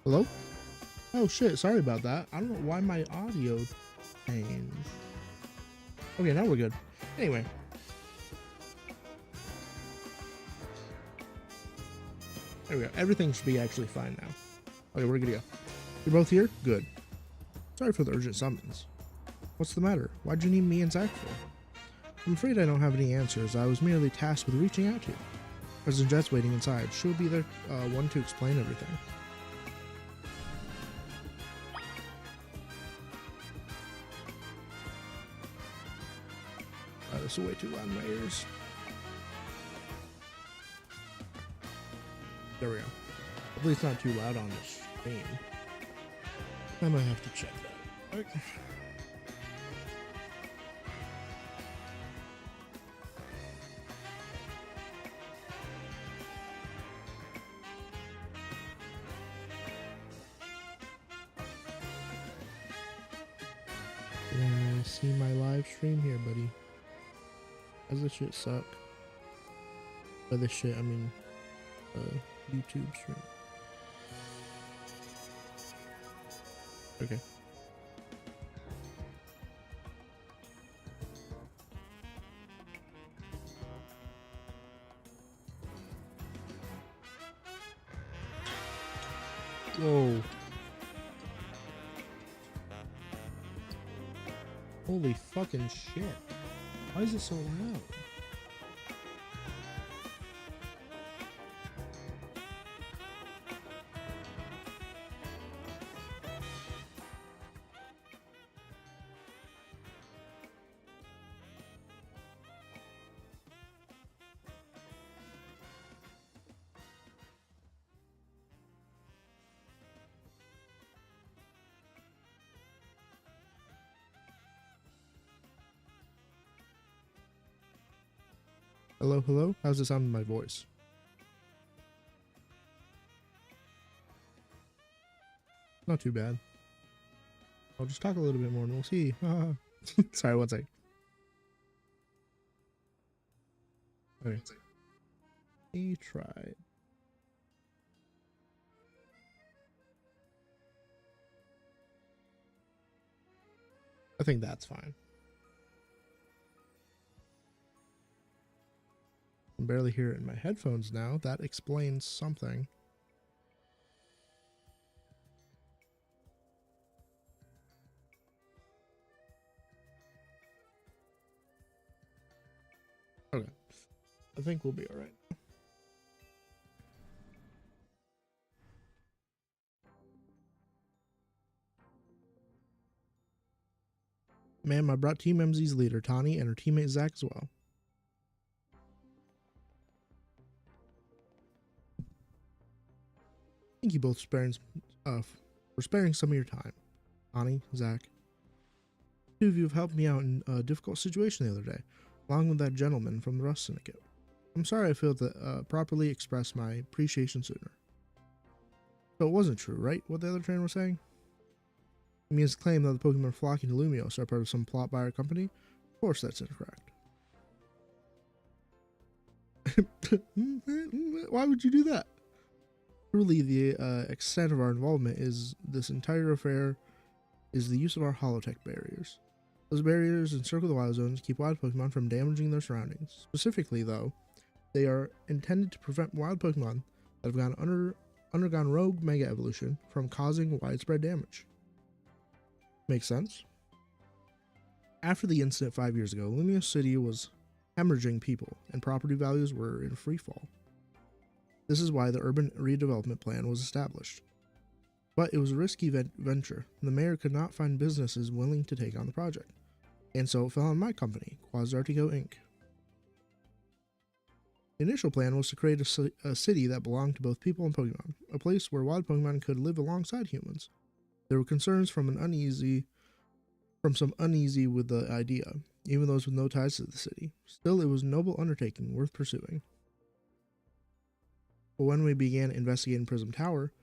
Hello? Oh shit, sorry about that. I don't know why my audio changed. Okay, now we're good. Anyway, there we go. Everything should be actually fine now. Okay, we're good to go. You're both here? Good. Sorry for the urgent summons. What's the matter? Why'd you need me and Zach for? I'm afraid I don't have any answers. I was merely tasked with reaching out to you. President Jet's waiting inside. She'll be the one to explain everything. This is way too loud in my ears. There we go. Hopefully it's not too loud on this stream. I might have to check that. Okay. Yeah, see my live stream here, buddy. Does this shit suck? By this shit, I mean, YouTube stream. Okay. Whoa. Holy fucking shit. Why is it so loud? Hello, hello? How's it sound in my voice? Not too bad. I'll just talk a little bit more and we'll see. Sorry, one sec. Okay. Let me try. I think that's fine. I can barely hear it in my headphones now. That explains something. Okay. I think we'll be alright. Ma'am, I brought Team MZ's leader, Tani, and her teammate Zach as well. Thank you both for sparing some of your time. Tani, Zach. Two of you have helped me out in a difficult situation the other day, along with that gentleman from the Rust Syndicate. I'm sorry I failed to properly express my appreciation sooner. So it wasn't true, right? What the other trainer was saying? Mia's claim that the Pokemon flocking to Lumiose are part of some plot by our company? Of course that's incorrect. Why would you do that? Truly, the extent of our involvement is this entire affair is the use of our holotech barriers. Those barriers encircle the wild zones to keep wild Pokemon from damaging their surroundings. Specifically, though, they are intended to prevent wild Pokemon that have undergone rogue mega evolution from causing widespread damage. Makes sense? After the incident 5 years ago, Lumiose City was hemorrhaging people, and property values were in free fall. This is why the urban redevelopment plan was established. But it was a risky venture, and the mayor could not find businesses willing to take on the project. And so it fell on my company, Quasartico Inc. The initial plan was to create a city that belonged to both people and Pokemon, a place where wild Pokemon could live alongside humans. There were concerns from some uneasy with the idea, even those with no ties to the city. Still, it was a noble undertaking worth pursuing. But when we began investigating Prism Tower,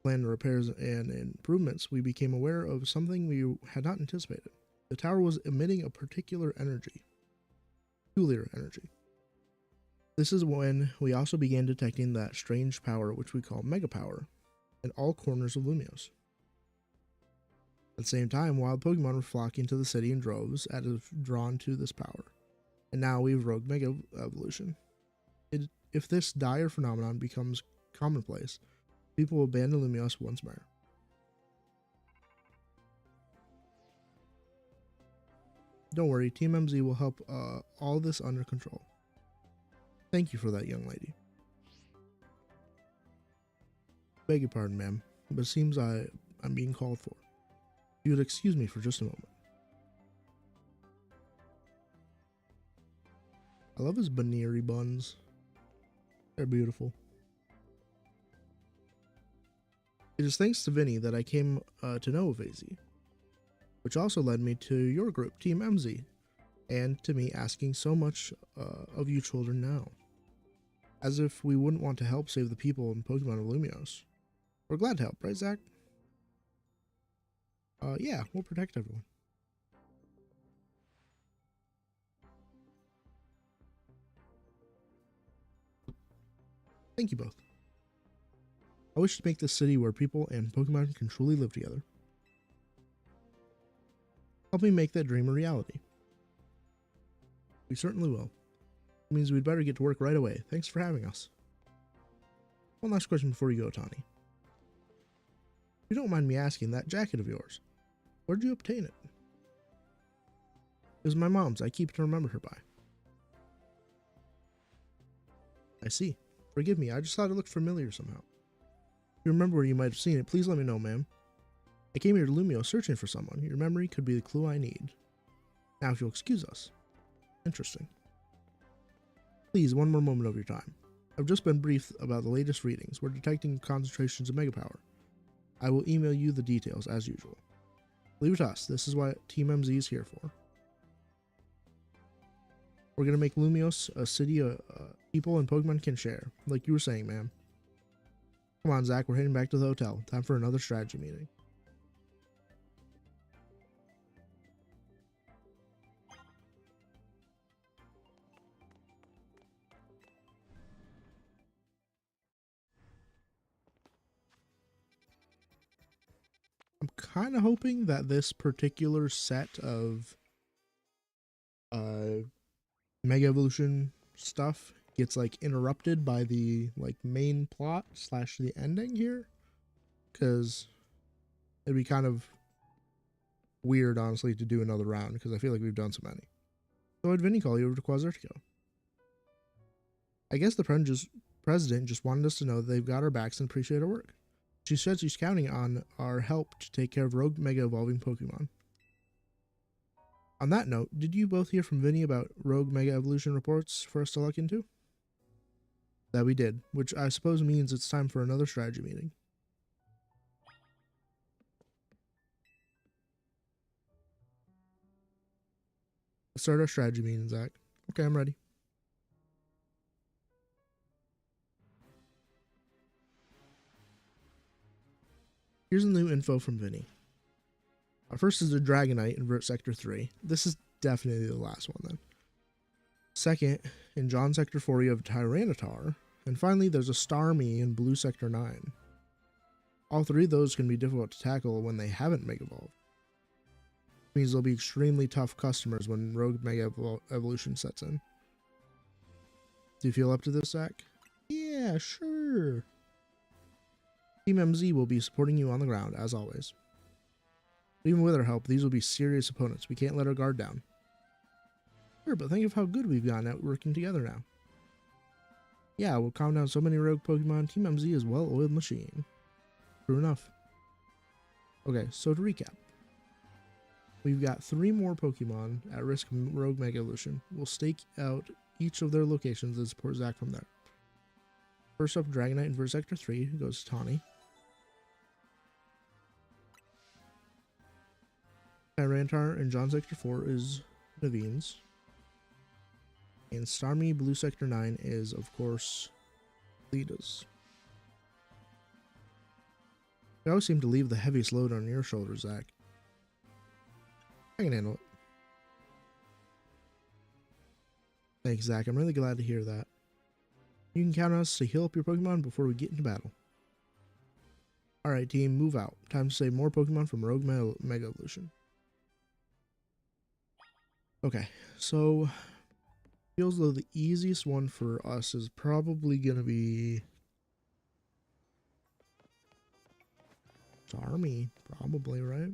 planned repairs and improvements, we became aware of something we had not anticipated. The tower was emitting a particular energy. Peculiar energy. This is when we also began detecting that strange power which we call Mega Power. in all corners of Lumios. At the same time, wild Pokemon were flocking to the city in droves as if drawn to this power. And now we have Rogue Mega Evolution. If this dire phenomenon becomes commonplace, people will abandon Lumios once more. Don't worry, Team MZ will help all this under control. Thank you for that, young lady. Beg your pardon, ma'am, but it seems I'm being called for. You would excuse me for just a moment. I love his Baneri buns. They're beautiful. It is thanks to Vinny that I came to know of AZ, which also led me to your group, Team MZ, and to me asking so much of you children now. As if we wouldn't want to help save the people in Pokemon of Lumios. We're glad to help, right, Zach? Yeah, we'll protect everyone. Thank you both. I wish to make this city where people and Pokemon can truly live together. Help me make that dream a reality. We certainly will. It means we'd better get to work right away. Thanks for having us. One last question before you go, Tawny. If you don't mind me asking, that jacket of yours, where'd you obtain it? It was my mom's. I keep it to remember her by. I see. Forgive me, I just thought it looked familiar somehow. If you remember where you might have seen it, please let me know, ma'am. I came here to Lumio searching for someone. Your memory could be the clue I need. Now, if you'll excuse us. Interesting. Please, one more moment of your time. I've just been briefed about the latest readings. We're detecting concentrations of Mega Power. I will email you the details, as usual. Leave it to us. This is what Team MZ is here for. We're going to make Lumios a city people and Pokemon can share. Like you were saying, ma'am. Come on, Zach. We're heading back to the hotel. Time for another strategy meeting. I'm kind of hoping that this particular set of Mega Evolution stuff gets like interrupted by the like main plot / the ending here, because it'd be kind of weird, honestly, to do another round because I feel like we've done so many. So I'd Vinny call you over to Quasartico. I guess the president just wanted us to know that they've got our backs and appreciate our work. She says she's counting on our help to take care of rogue Mega Evolving Pokemon. On that note, did you both hear from Vinny about rogue Mega Evolution reports for us to look into? That we did, which I suppose means it's time for another strategy meeting. Let's start our strategy meeting, Zach. Okay, I'm ready. Here's the new info from Vinny. First is the Dragonite in Vert Sector 3. This is definitely the last one then. Second, in John Sector 4 you have Tyranitar. And finally there's a Starmie in Blue Sector 9. All three of those can be difficult to tackle when they haven't Mega Evolved. It means they'll be extremely tough customers when Rogue Mega Evolution sets in. Do you feel up to this, Zach? Yeah, sure. Team MZ will be supporting you on the ground, as always. But even with our help, these will be serious opponents. We can't let our guard down. Sure, but think of how good we've gotten at working together now. Yeah, we'll calm down so many rogue Pokemon. Team MZ is a well-oiled machine. True enough. Okay, so to recap. We've got 3 more Pokemon at risk of Rogue Mega Evolution. We'll stake out each of their locations and support Zach from there. First up, Dragonite in Vert Sector 3 goes to Tawny. Tyranitar in John Sector 4 is Naveen's. And Starmie Blue Sector 9 is, of course, Lita's. You always seem to leave the heaviest load on your shoulders, Zach. I can handle it. Thanks, Zach. I'm really glad to hear that. You can count on us to heal up your Pokemon before we get into battle. Alright, team, move out. Time to save more Pokemon from Rogue Mega Evolution. Okay, so feels though the easiest one for us is probably gonna be Starmie, probably, right?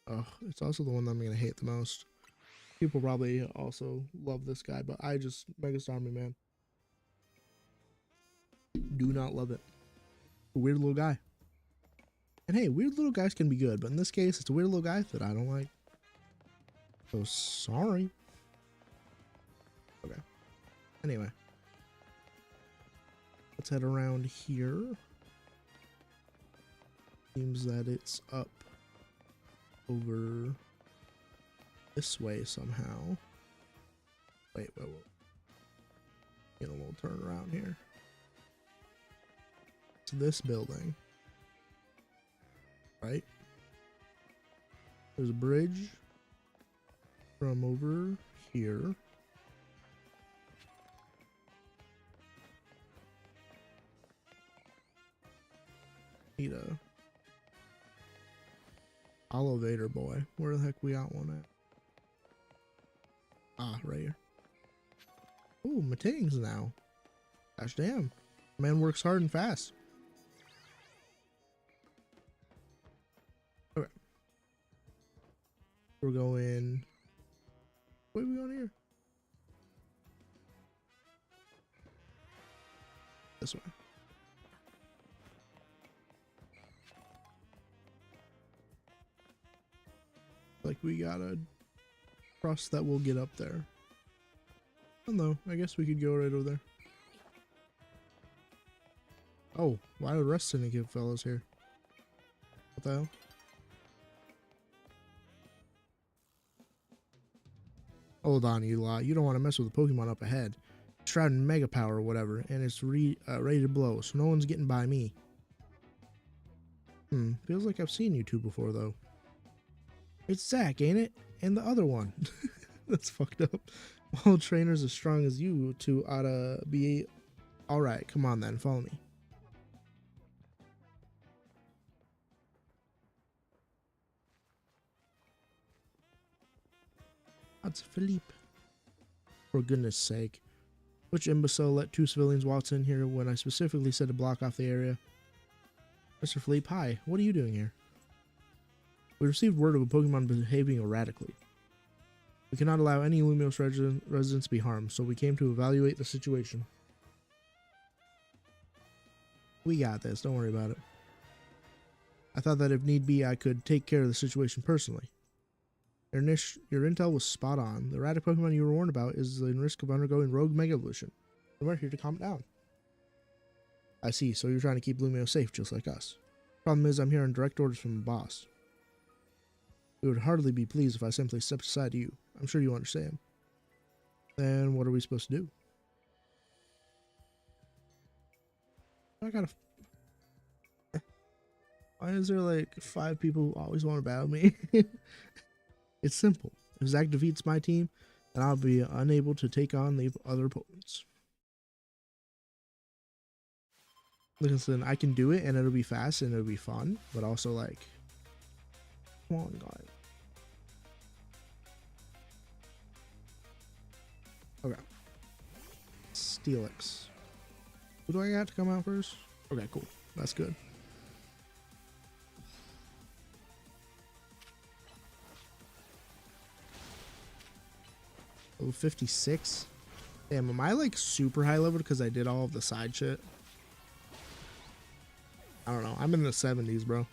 Oh, it's also the one that I'm gonna hate the most. People probably also love this guy, but I just Mega Starmie, man. Do not love it. Weird little guy. And hey, weird little guys can be good, but in this case, it's a weird little guy that I don't like. So sorry. Okay. Anyway. Let's head around here. Seems that it's up over this way somehow. Wait. Get a little turn around here. To this building. Right? There's a bridge from over here. Need a elevator boy. Where the heck we got one at? Ah, right here. Oh, Matang's now. Gosh damn. Man works hard and fast. Okay. We're going. Where are we going here? This way. Like we gotta trust that we'll get up there. I don't know. I guess we could go right over there. Oh, why are the rest Syndicate fellas here? What the hell? Hold on, you lot. You don't want to mess with the Pokemon up ahead. Shroud in Mega Power or whatever, and it's ready to blow, so no one's getting by me. Feels like I've seen you two before, though. It's Zach, ain't it? And the other one. That's fucked up. All trainers as strong as you two oughta be. Alright, come on then, follow me. That's Philippe. For goodness sake. Which imbecile let two civilians waltz in here when I specifically said to block off the area? Mr. Philippe, hi. What are you doing here? We received word of a Pokemon behaving erratically. We cannot allow any Lumiose residents to be harmed, so we came to evaluate the situation. We got this, don't worry about it. I thought that if need be, I could take care of the situation personally. Your intel was spot on. The erratic Pokemon you were warned about is in risk of undergoing Rogue Mega Evolution. And we're here to calm it down. I see, so you're trying to keep Lumiose safe just like us. Problem is, I'm here on direct orders from the boss. We would hardly be pleased if I simply stepped aside to you. I'm sure you understand. Then what are we supposed to do? I gotta... Why is there like 5 people who always want to battle me? It's simple. If Zach defeats my team, then I'll be unable to take on the other opponents. Listen, I can do it and it'll be fast and it'll be fun, but also like... Come on, guys. Okay. Steelix. Who do I got to come out first? Okay, cool. That's good. Level 56. Damn, am I like super high level because I did all of the side shit? I don't know. I'm in the 70s, bro.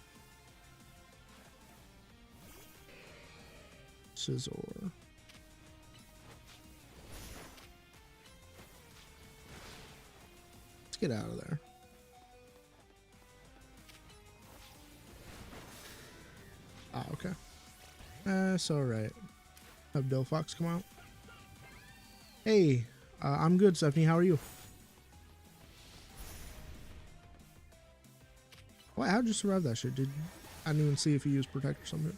Scizor. Let's get out of there. Ah, okay. That's alright. Have Delphox come out. Hey, I'm good, Stephanie. How are you? What? How'd you survive that shit? I didn't even see if you used Protect or something.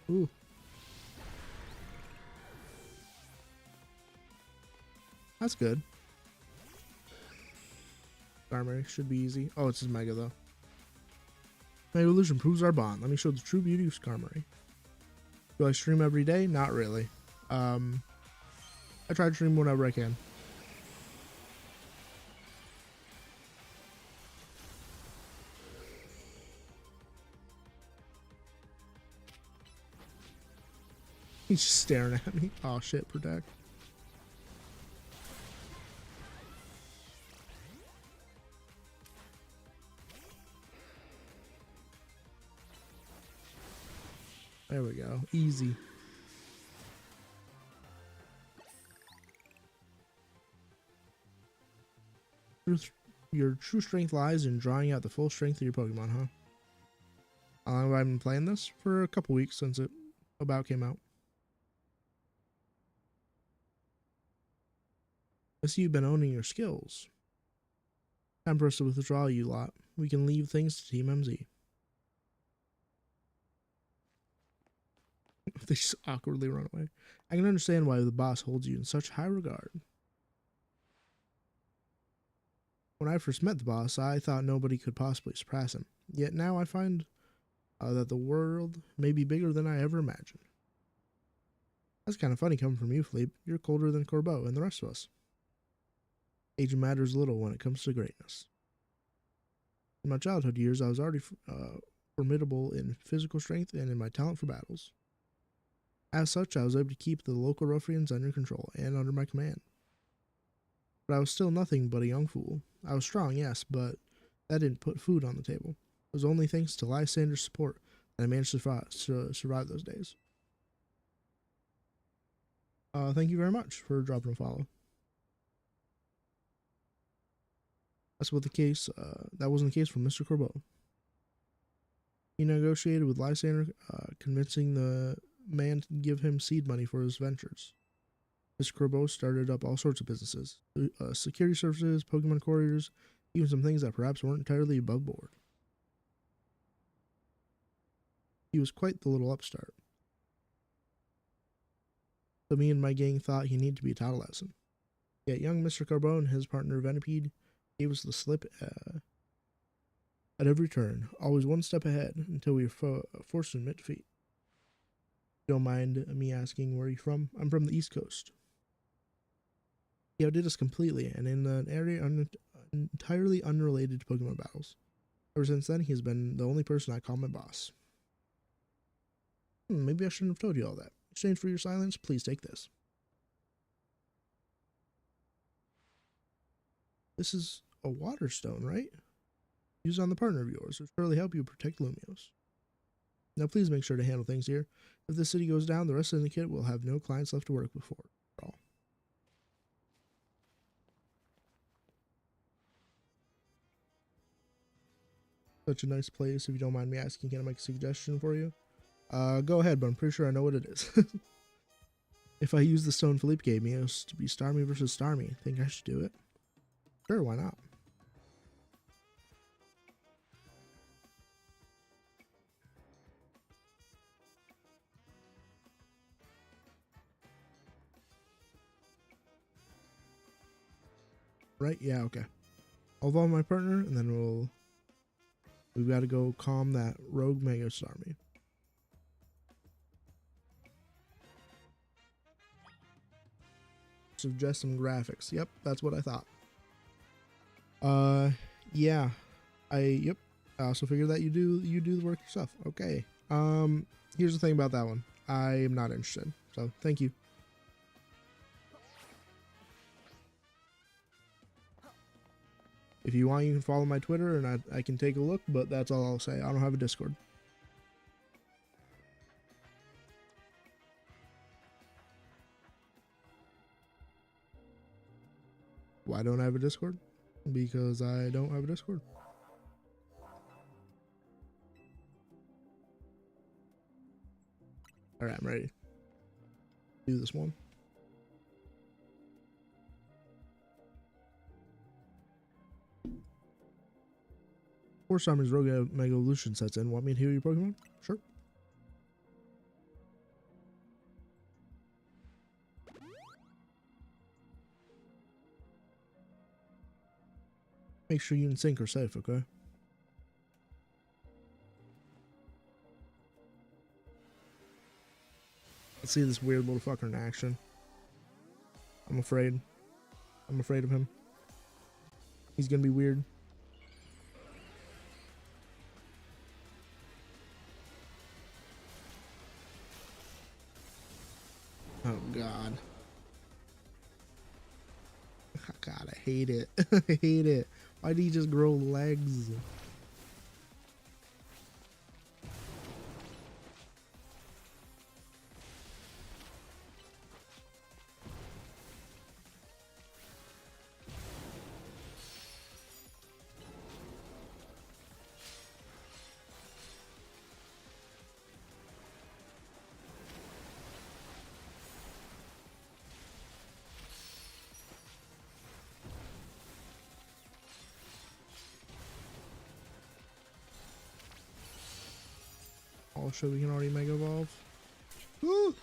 Ooh. That's good. Skarmory should be easy. Oh, it's his Mega though. Mega Evolution proves our bond. Let me show the true beauty of Skarmory. Do I stream every day? Not really. I try to stream whenever I can. He's just staring at me. Oh shit, protect. There we go. Easy. Your true strength lies in drawing out the full strength of your Pokemon, huh? How long have I been playing this? For a couple weeks since it about came out. I see you've been owning your skills. Time for us to withdraw you lot. We can leave things to Team MZ. They just awkwardly run away. I can understand why the boss holds you in such high regard. When I first met the boss, I thought nobody could possibly surpass him. Yet now I find that the world may be bigger than I ever imagined. That's kind of funny coming from you, Philippe. You're colder than Corbeau and the rest of us. Age matters little when it comes to greatness. In my childhood years, I was already formidable in physical strength and in my talent for battles. As such, I was able to keep the local ruffians under control and under my command. But I was still nothing but a young fool. I was strong, yes, but that didn't put food on the table. It was only thanks to Lysander's support that I managed to survive those days. Thank you very much for dropping a follow. That wasn't the case for Mr. Corbeau. He negotiated with Lysander, convincing the man to give him seed money for his ventures. Mr. Corbeau started up all sorts of businesses, security services, Pokemon couriers, even some things that perhaps weren't entirely above board. He was quite the little upstart. So me and my gang thought he needed to be taught a lesson. Yet young Mr. Corbeau and his partner Venipede gave us the slip at every turn, always one step ahead, until we were forced to admit defeat. Don't mind me asking where you're from? I'm from the East Coast. He outdid us completely, and in an area entirely unrelated to Pokemon battles. Ever since then, he has been the only person I call my boss. Maybe I shouldn't have told you all that. In exchange for your silence, please take this. This is a water stone, right? Used on the partner of yours, which will surely help you protect Lumiose. Now please make sure to handle things here. If the city goes down, the rest of the Syndicate will have no clients left to work before. All. Such a nice place. If you don't mind me asking, can I make a suggestion for you? Go ahead, but I'm pretty sure I know what it is. If I use the stone Philippe gave me, it was to be Starmie versus Starmie. Think I should do it? Sure, why not? Right? Yeah, okay. I'll evolve my partner, and then we've got to go calm that rogue Mega Starmie. Suggest some graphics. Yep, that's what I thought. Yeah. Yep. I also figured that you do the work yourself. Okay. Here's the thing about that one. I am not interested. So, thank you. If you want, you can follow my Twitter and I can take a look, but that's all I'll say. I don't have a Discord. Why don't I have a Discord? Because I don't have a Discord. Alright, I'm ready. Do this one. Before Summer's Rogue Mega Evolution sets in, want me to heal your Pokemon? Sure. Make sure you and Sync are safe, okay? Let's see this weird little fucker in action. I'm afraid. I'm afraid of him. He's gonna be weird. Oh god. God, I hate it. I hate it. Why did he just grow legs? Oh shit, we can already Mega Evolve. Woo!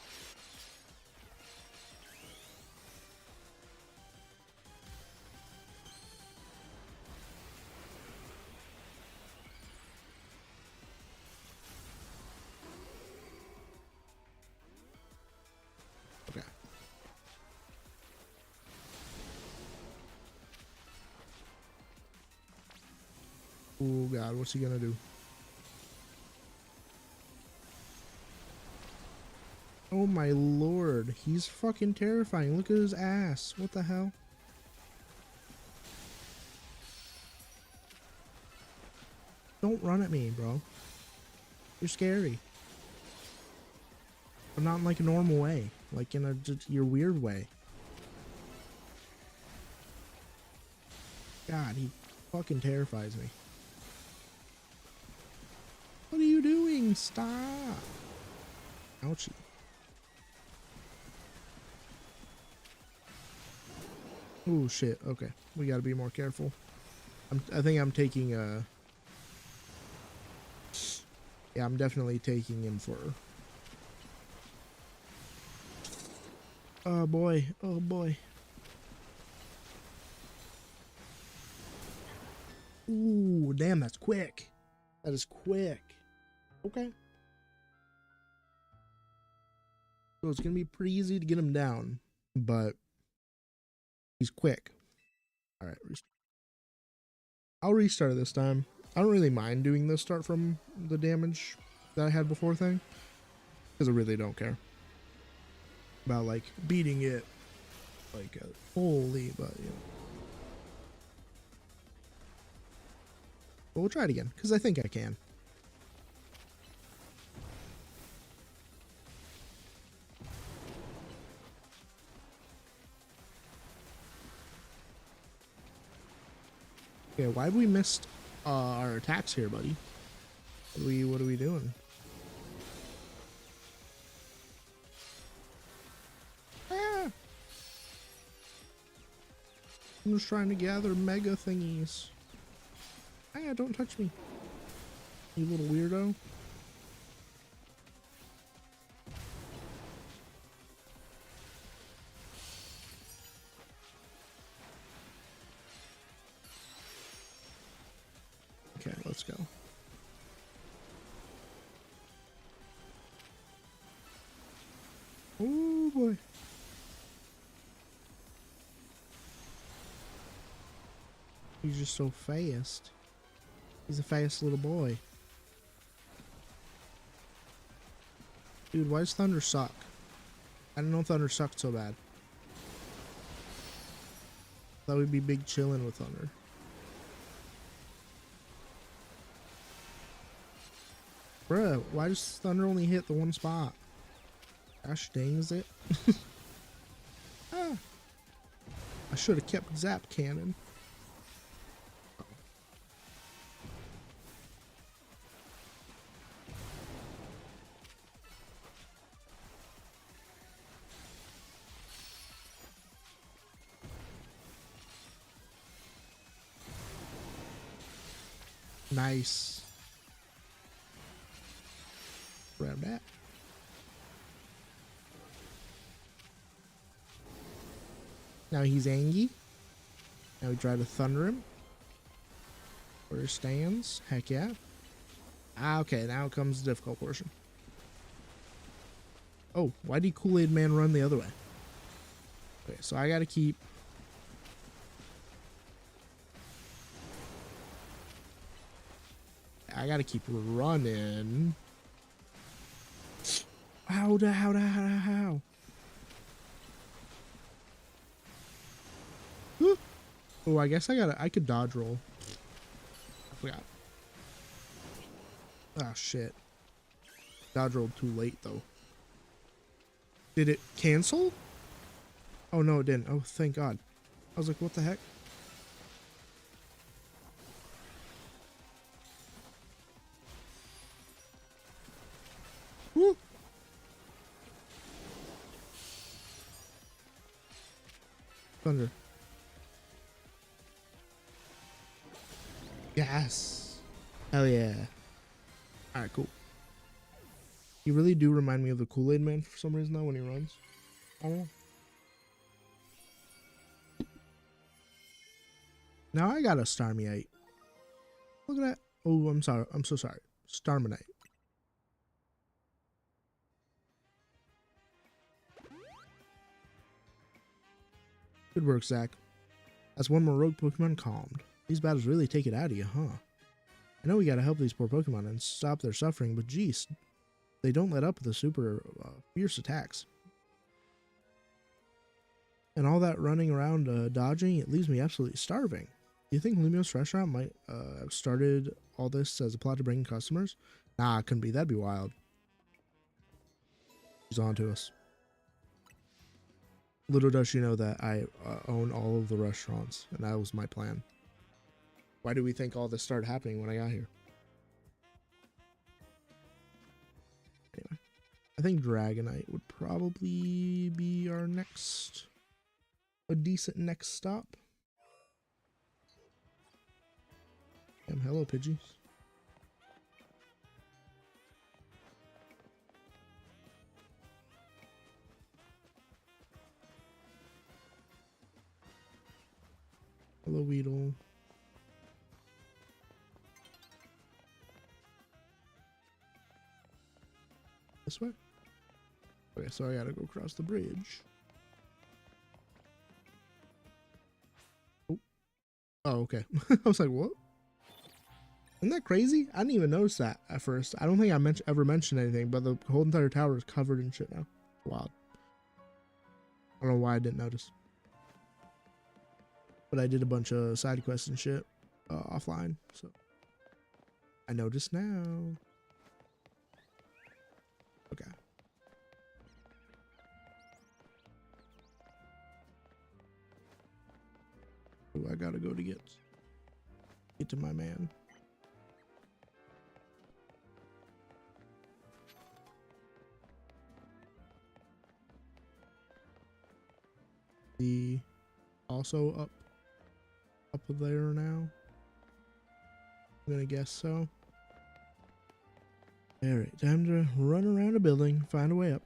Okay. Oh god, what's he gonna do? Oh my lord, he's fucking terrifying. Look at his ass. What the hell? Don't run at me, bro. You're scary. But not in like a normal way. Like in a just your weird way. God, he fucking terrifies me. What are you doing? Stop. Ouchie. Oh shit, okay. We gotta be more careful. I think I'm taking yeah, I'm definitely taking him for... Oh boy, oh boy. Ooh, damn, that's quick. That is quick. Okay. So it's gonna be pretty easy to get him down, but he's quick. Alright, I'll restart it this time. I don't really mind doing the start from the damage that I had before thing, because I really don't care about like beating it like holy, but you know. But we'll try it again, because I think I can. Okay, why have we missed our attacks here, buddy? What are we doing? Ah! I'm just trying to gather mega thingies. Ah, don't touch me, you little weirdo. Okay, let's go. Oh boy. He's just so fast. He's a fast little boy. Dude, why does Thunder suck? I didn't know Thunder sucked so bad. Thought we'd be big chillin' with Thunder. Bruh, why does Thunder only hit the one spot? Gosh dang is it? Ah, I should have kept Zap Cannon. Nice. Grab that. Now he's angry. Now we try to thunder him. Where stands? Heck yeah. Ah, okay, now comes the difficult portion. Oh, why did Kool-Aid Man run the other way? Okay, so I gotta keep... running. How? Woo. Oh, I guess I could dodge roll. I forgot. Ah, shit. Dodge rolled too late, though. Did it cancel? Oh, no, it didn't. Oh, thank God. I was like, what the heck? Woo! Thunder. Yes. Hell yeah. Alright, cool. You really do remind me of the Kool-Aid Man for some reason, though, when he runs. I don't know. Now I got a Starmie. Look at that. Oh, I'm sorry. I'm so sorry. Starmanite. Good work, Zach. That's one more rogue Pokemon calmed. These battles really take it out of you, huh? I know we gotta help these poor Pokemon and stop their suffering, but geez, they don't let up with the super fierce attacks. And all that running around dodging, it leaves me absolutely starving. Do you think Lumos Restaurant might have started all this as a plot to bring in customers? Nah, it couldn't be. That'd be wild. He's on to us. Little does she know that I own all of the restaurants, and that was my plan. Why do we think all this started happening when I got here? Anyway, I think Dragonite would probably be our a decent next stop. Hello, Pidgeys. Hello, Weedle. This way? Okay, so I gotta go across the bridge. Oh, okay. I was like, what? Isn't that crazy? I didn't even notice that at first. I don't think I ever mentioned anything, but the whole entire tower is covered in shit now. Wild. I don't know why I didn't notice. But I did a bunch of side quests and shit offline, so I noticed now. Okay. Ooh, I gotta go to get to my man. The also up there now. I'm gonna guess so. Alright, time to run around a building, find a way up.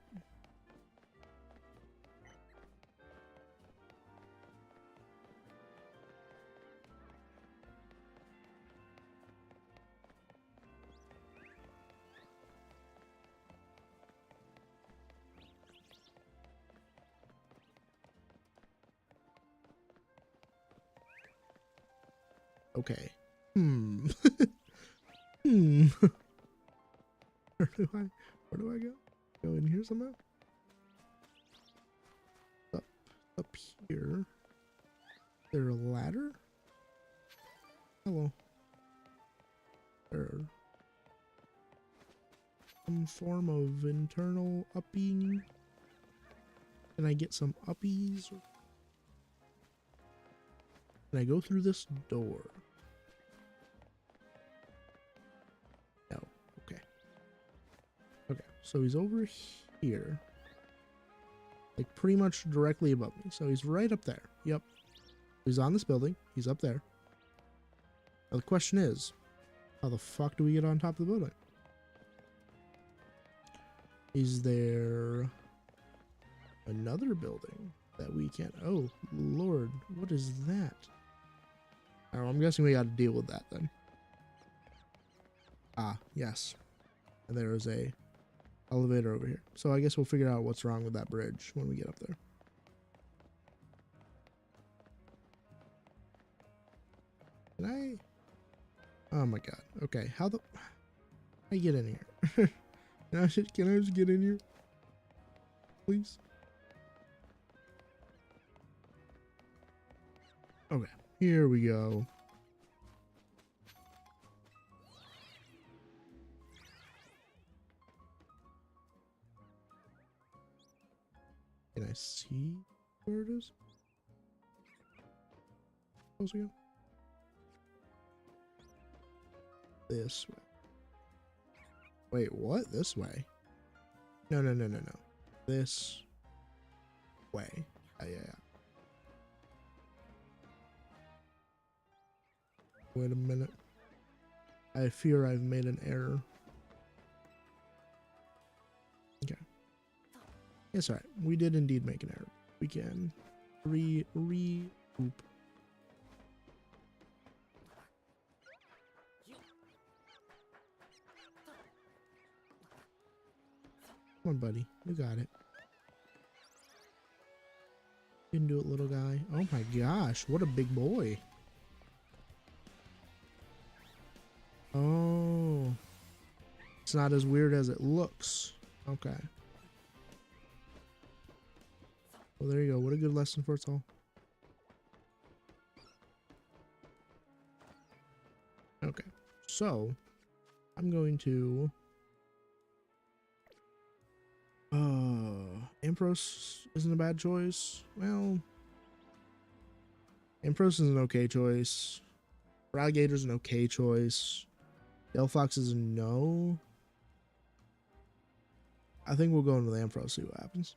Okay. Hmm. Where do I go? Go in here somehow? Up here. Is there a ladder? Hello. There. Some form of internal upping. Can I get some uppies? Can I go through this door? No. Okay. Okay. So he's over here. Like pretty much directly above me. So he's right up there. Yep. He's on this building. He's up there. Now the question is, how the fuck do we get on top of the building? Is there another building that we can't? Oh, Lord. What is that? Oh, I'm guessing we got to deal with that then. Ah, yes. And there is a elevator over here. So I guess we'll figure out what's wrong with that bridge when we get up there. Can I? Oh my god. Okay, how I get in here? can I just get in here? Please? Okay, here we go. Can I see where it is? Supposed to go? This way. Wait, what? This way? No. This way. Yeah. Wait a minute. I fear I've made an error. Okay. It's alright. We did indeed make an error. We can oop. Come on, buddy. You got it. You can do it, little guy. Oh my gosh, what a big boy. Oh. It's not as weird as it looks. Okay. Well, there you go. What a good lesson for us all. Okay. So, I'm going to... Ampharos isn't a bad choice. Well, Ampharos is an okay choice. Alligator's an okay choice. Delphox is a no. I think we'll go into the Ampharos, see what happens.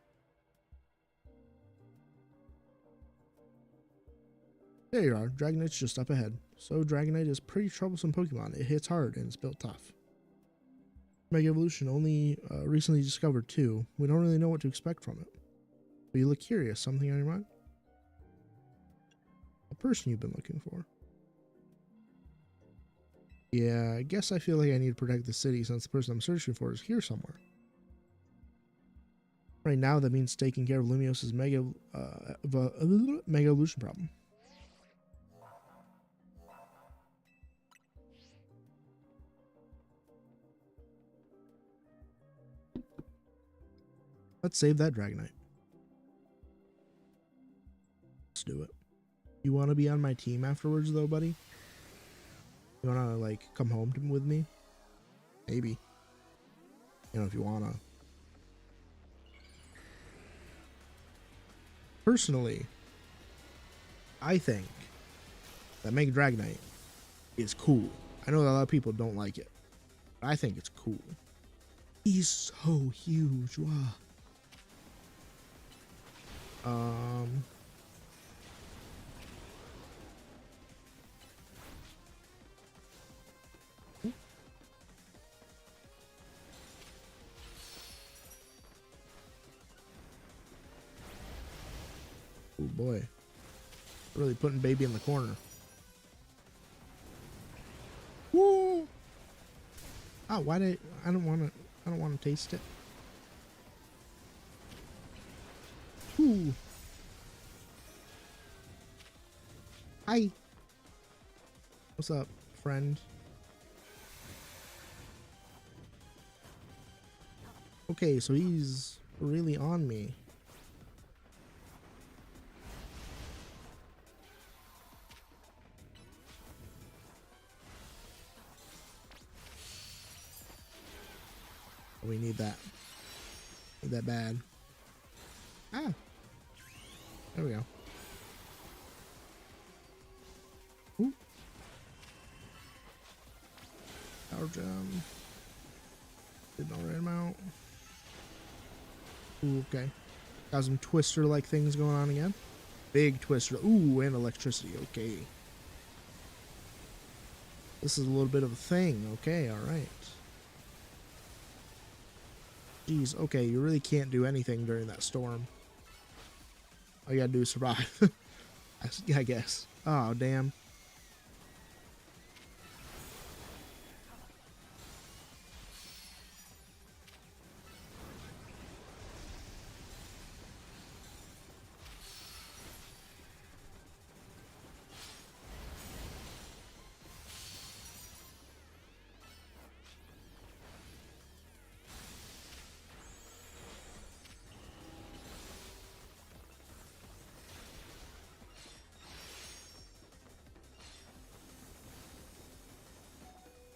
There you are. Dragonite's just up ahead. So Dragonite is a pretty troublesome Pokemon. It hits hard and it's built tough. Mega Evolution only recently discovered too. We don't really know what to expect from it. But you look curious. Something on your mind? A person you've been looking for. Yeah, I guess I feel like I need to protect the city since the person I'm searching for is here somewhere. Right now, that means taking care of Lumios's Mega Evolution problem. Let's save that Dragonite. Let's do it. You want to be on my team afterwards, though, buddy? You want to, like, come home with me? Maybe. You know, if you want to. Personally, I think that Mega Dragonite is cool. I know that a lot of people don't like it, but I think it's cool. He's so huge. Wow. Oh boy. Really putting baby in the corner. Woo! Oh, why did I don't want to taste it. Ooh. Hi. What's up, friend? Okay, so he's really on me. We need that. Need that bad. Ah. There we go. Ooh. Power gem. Didn't already amount. Ooh, okay. Got some twister-like things going on again. Big twister. Ooh, and electricity. Okay. This is a little bit of a thing. Okay, alright. Jeez, okay, you really can't do anything during that storm. All you gotta do is survive. I guess. Oh, damn.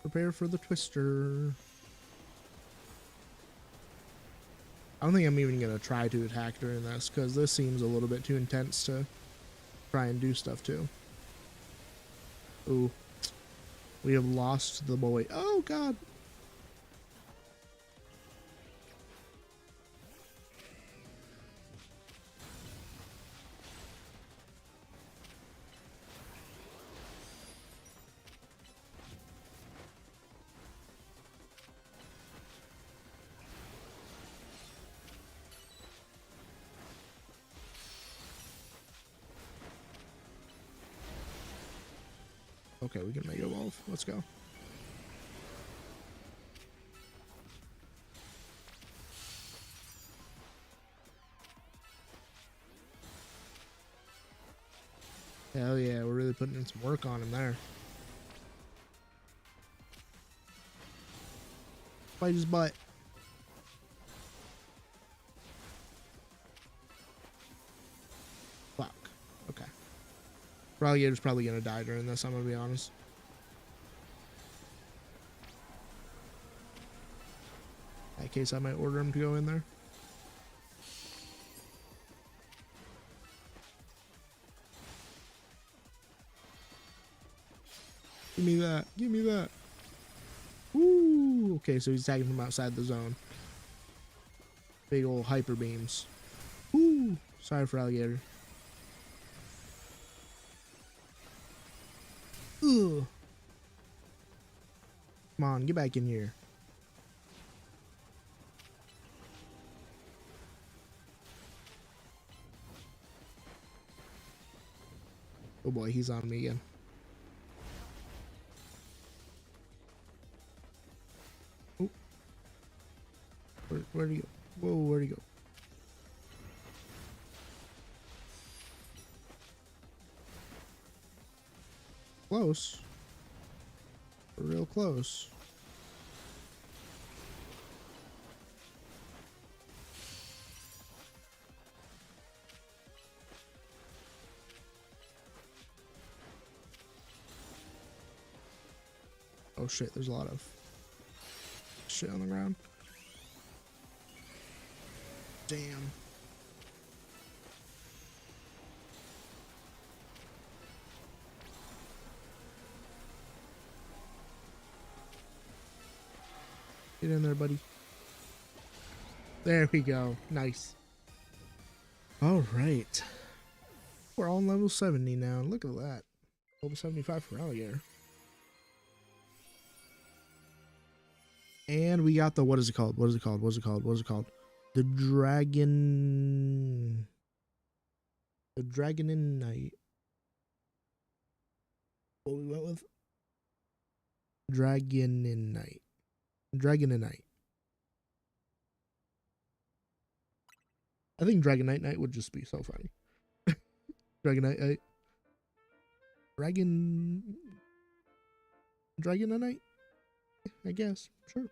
Prepare for the twister. I don't think I'm even gonna try to attack during this, because this seems a little bit too intense to try and do stuff to. Ooh. We have lost the boy. Oh, God. Okay, we can Mega Evolve. Let's go. Hell yeah, we're really putting in some work on him there. Bite his butt. Fuck. Okay. Ralligator's probably gonna die during this, I'm gonna be honest. In that case, I might order him to go in there. Give me that. Give me that. Woo! Okay, so he's attacking from outside the zone. Big old hyper beams. Woo! Sorry for Alligator. Ugh. Come on, get back in here. Oh boy, he's on me again. Oh. Where'd he go? Whoa, where'd he go? Close. Real close. Oh shit, there's a lot of shit on the ground. Damn. Get in there, buddy. There we go. Nice. All right. We're on level 70 now. Look at that. Level 75 for Alligator. And we got the, what is it called? What is it called? What is it called? What is it called? The Dragon. The Dragonite. What we went with? Dragonite. Dragonite. I think Dragonite Knight would just be so funny. Dragonite. Dragonite? I guess. Sure.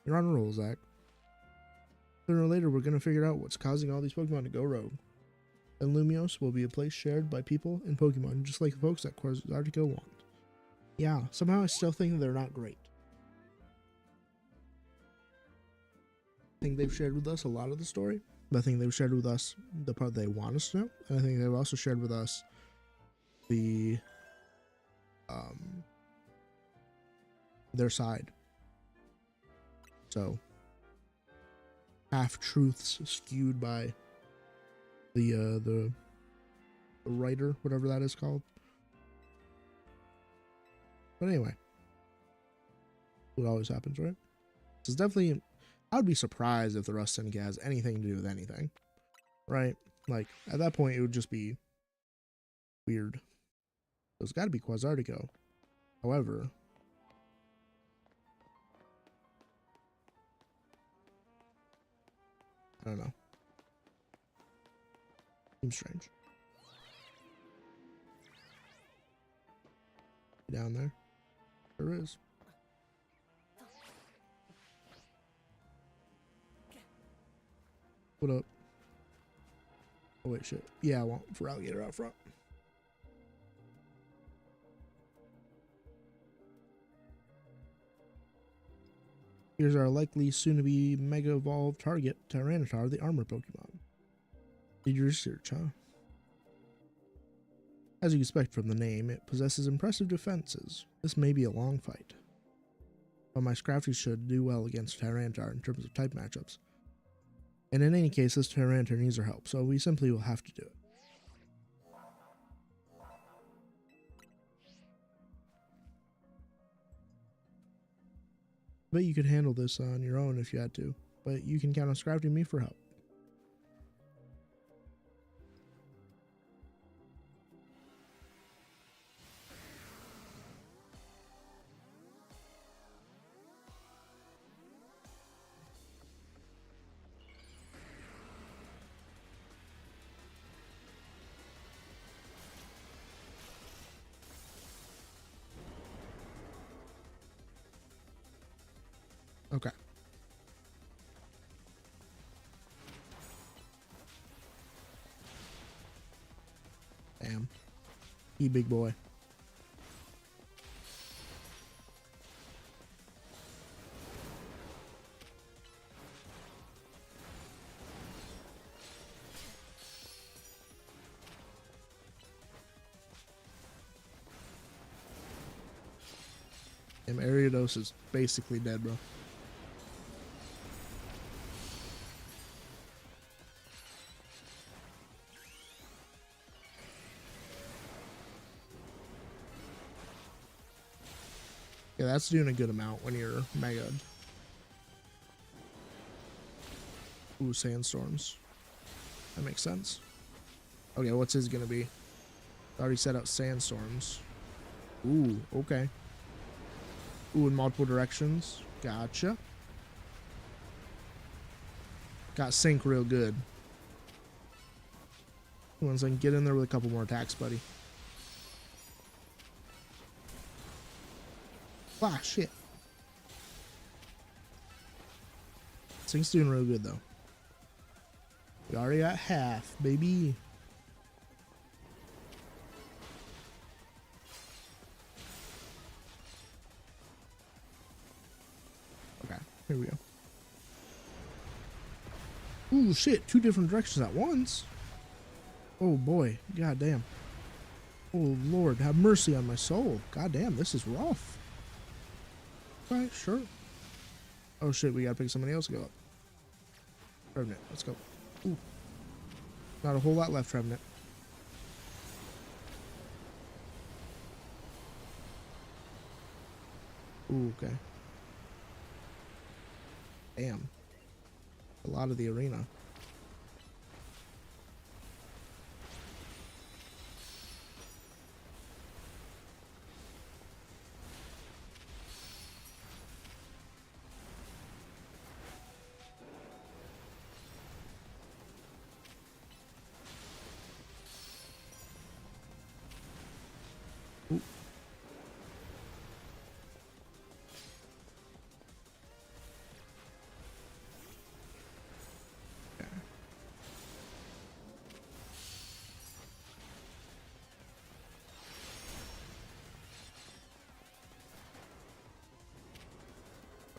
You're on a roll, Zach. Sooner or later, we're going to figure out what's causing all these Pokemon to go rogue. And Lumiose will be a place shared by people and Pokemon, just like the folks at Quasartico want. Yeah, somehow I still think they're not great. I think they've shared with us a lot of the story, but I think they've shared with us the part they want us to know, and I think they've also shared with us the their side. So half truths skewed by the writer, whatever that is called. But anyway, what always happens, right? This is definitely. I would be surprised if the Rust Syndicate has anything to do with anything, right? Like, at that point, it would just be weird. So it's got to be Quasartico. However, I don't know. Seems strange. Down there. There is. What up? Oh wait, shit. Yeah, I want for Alligator out front. Here's our likely soon-to-be Mega Evolved target, Tyranitar, the armor Pokemon. Did your research, huh? As you expect from the name, it possesses impressive defenses. This may be a long fight, but my Scrafty should do well against Tyranitar in terms of type matchups. And in any case, this Tyranitar needs our help, so we simply will have to do it. I bet you could handle this on your own if you had to, but you can count on Scrafty and me for help. Okay. Damn. He big boy. Damn, Ariados is basically dead, bro. Yeah, that's doing a good amount when you're mega. Ooh, sandstorms. That makes sense. Okay, what's his gonna be? Already set out sandstorms. Ooh, okay. Ooh, in multiple directions. Gotcha. Got sync real good. Once I can get in there with a couple more attacks, buddy. Ah, shit. Sync's doing real good, though. We already got half, baby. Okay, here we go. Ooh, shit. 2 different directions at once. Oh, boy. God damn. Oh, Lord. Have mercy on my soul. God damn, this is rough. Alright, sure. Oh, shit. We gotta pick somebody else to go up. Revenant, let's go. Ooh. Not a whole lot left, Revenant. Ooh, okay. Damn. A lot of the arena. Ooh. Okay.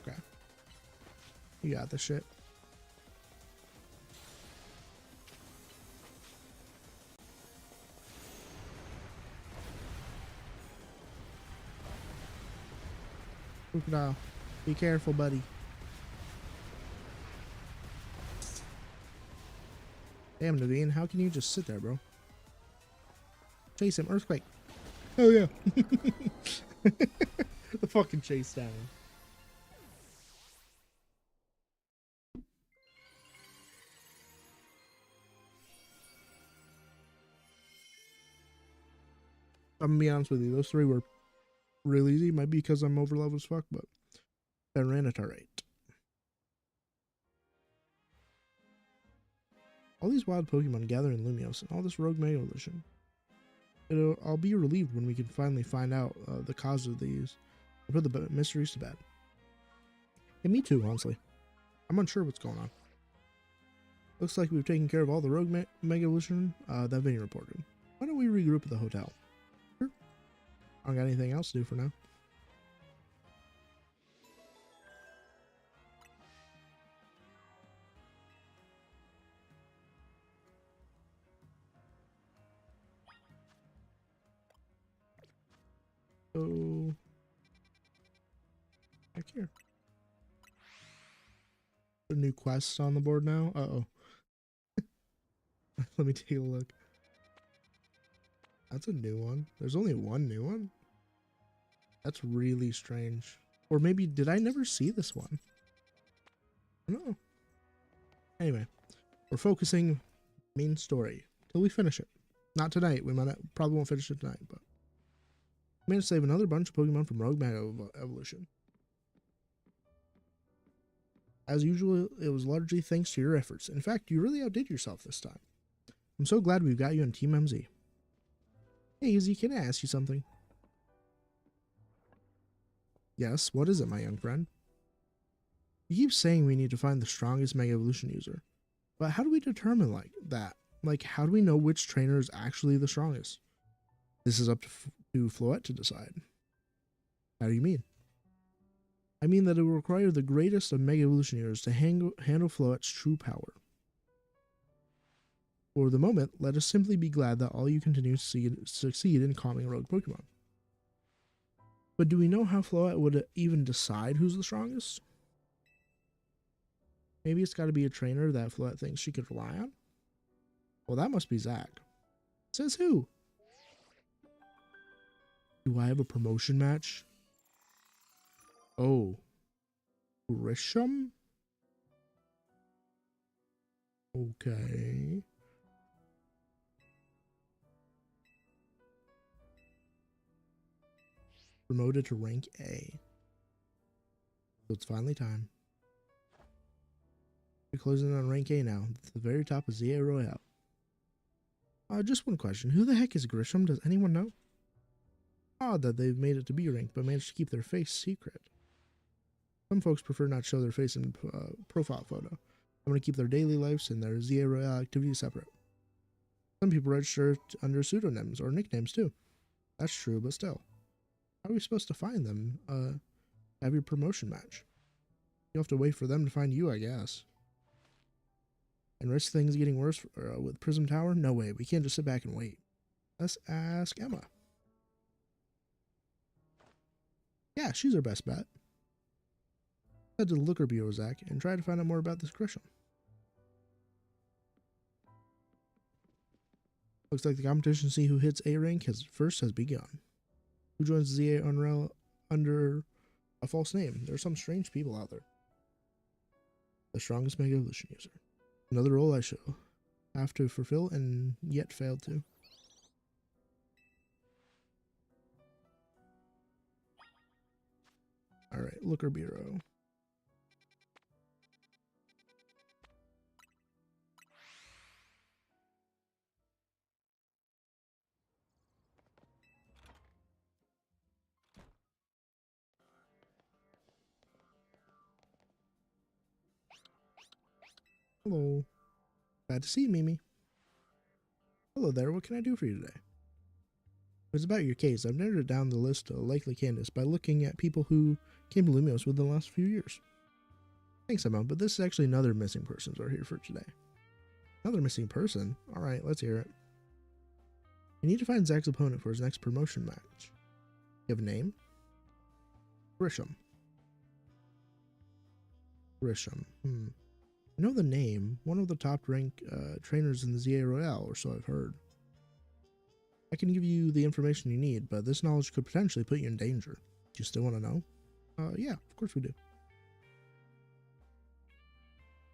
Okay. You got this shit. Crocodile. Be careful, buddy. Damn, Naveen, how can you just sit there, bro? Chase him, Earthquake. Oh, yeah. The fucking chase down. I'm gonna be honest with you, those 3 were real easy. Might be because I'm over leveled as fuck, but Tyranitar 8. All these wild Pokemon gather in Lumiose, and all this rogue Mega Evolution. I'll be relieved when we can finally find out the cause of these and put the mysteries to bed. Yeah, me too, honestly. I'm unsure what's going on. Looks like we've taken care of all the rogue Mega Evolution that Vinny reported. Why don't we regroup at the hotel? Sure. I don't got anything else to do for now. go back here. A new quest on the board now. Uh-oh. Let me take a look. That's a new one. There's only one new one? That's really strange. Or maybe, did I never see this one? No. Anyway, we're focusing main story till we finish it. Not tonight. We probably won't finish it tonight, but we managed to save another bunch of Pokemon from Rogue Mega Evolution. As usual, it was largely thanks to your efforts. In fact, you really outdid yourself this time. I'm so glad we've got you on Team MZ. Hey, Izzy, can I ask you something? Yes, what is it, my young friend? You keep saying we need to find the strongest Mega Evolution user. But how do we determine that? Like, how do we know which trainer is actually the strongest? This is up to Floette to decide. How do you mean? I mean that it will require the greatest of Mega Evolutioners to handle Floette's true power. For the moment, let us simply be glad that all you continue to succeed in calming rogue Pokemon. But do we know how Floette would even decide who's the strongest? Maybe it's got to be a trainer that Floette thinks she could rely on? Well, that must be Zach. Says who? Do I have a promotion match? Oh. Grisham? Okay. Promoted to rank A. So it's finally time. We're closing on rank A now. At the very top of ZA Royale. Just one question. Who the heck is Grisham? Does anyone know? Odd that they've made it to B rank, but managed to keep their face secret. Some folks prefer not to show their face in profile photo. I'm going to keep their daily lives and their ZA Royale activities separate. Some people register under pseudonyms or nicknames too. That's true, but still. How are we supposed to find them? Have your promotion match. You'll have to wait for them to find you, I guess. And risk things getting worse with Prism Tower? No way. We can't just sit back and wait. Let's ask Emma. Yeah, she's our best bet. Head to the Looker Bureau, Zach, and try to find out more about this Grisham. Looks like the competition to see who hits A rank has begun. Who joins ZA Unreal under a false name? There are some strange people out there. The strongest Mega Evolution user. Another role I shall have to fulfill and yet failed to. Alright, Looker Bureau. Hello. Glad to see you, Mimi. Hello there, what can I do for you today? It's about your case. I've narrowed it down the list of likely candidates by looking at people who came to Lumiose within the last few years. Thanks, Emma, but this is actually another missing persons are here for today. Another missing person? Alright, let's hear it. You need to find Zach's opponent for his next promotion match. You have a name? Grisham. Grisham. I know the name. One of the top ranked trainers in the ZA Royale, or so I've heard. I can give you the information you need, but this knowledge could potentially put you in danger. Do you still want to know? Yeah, of course we do.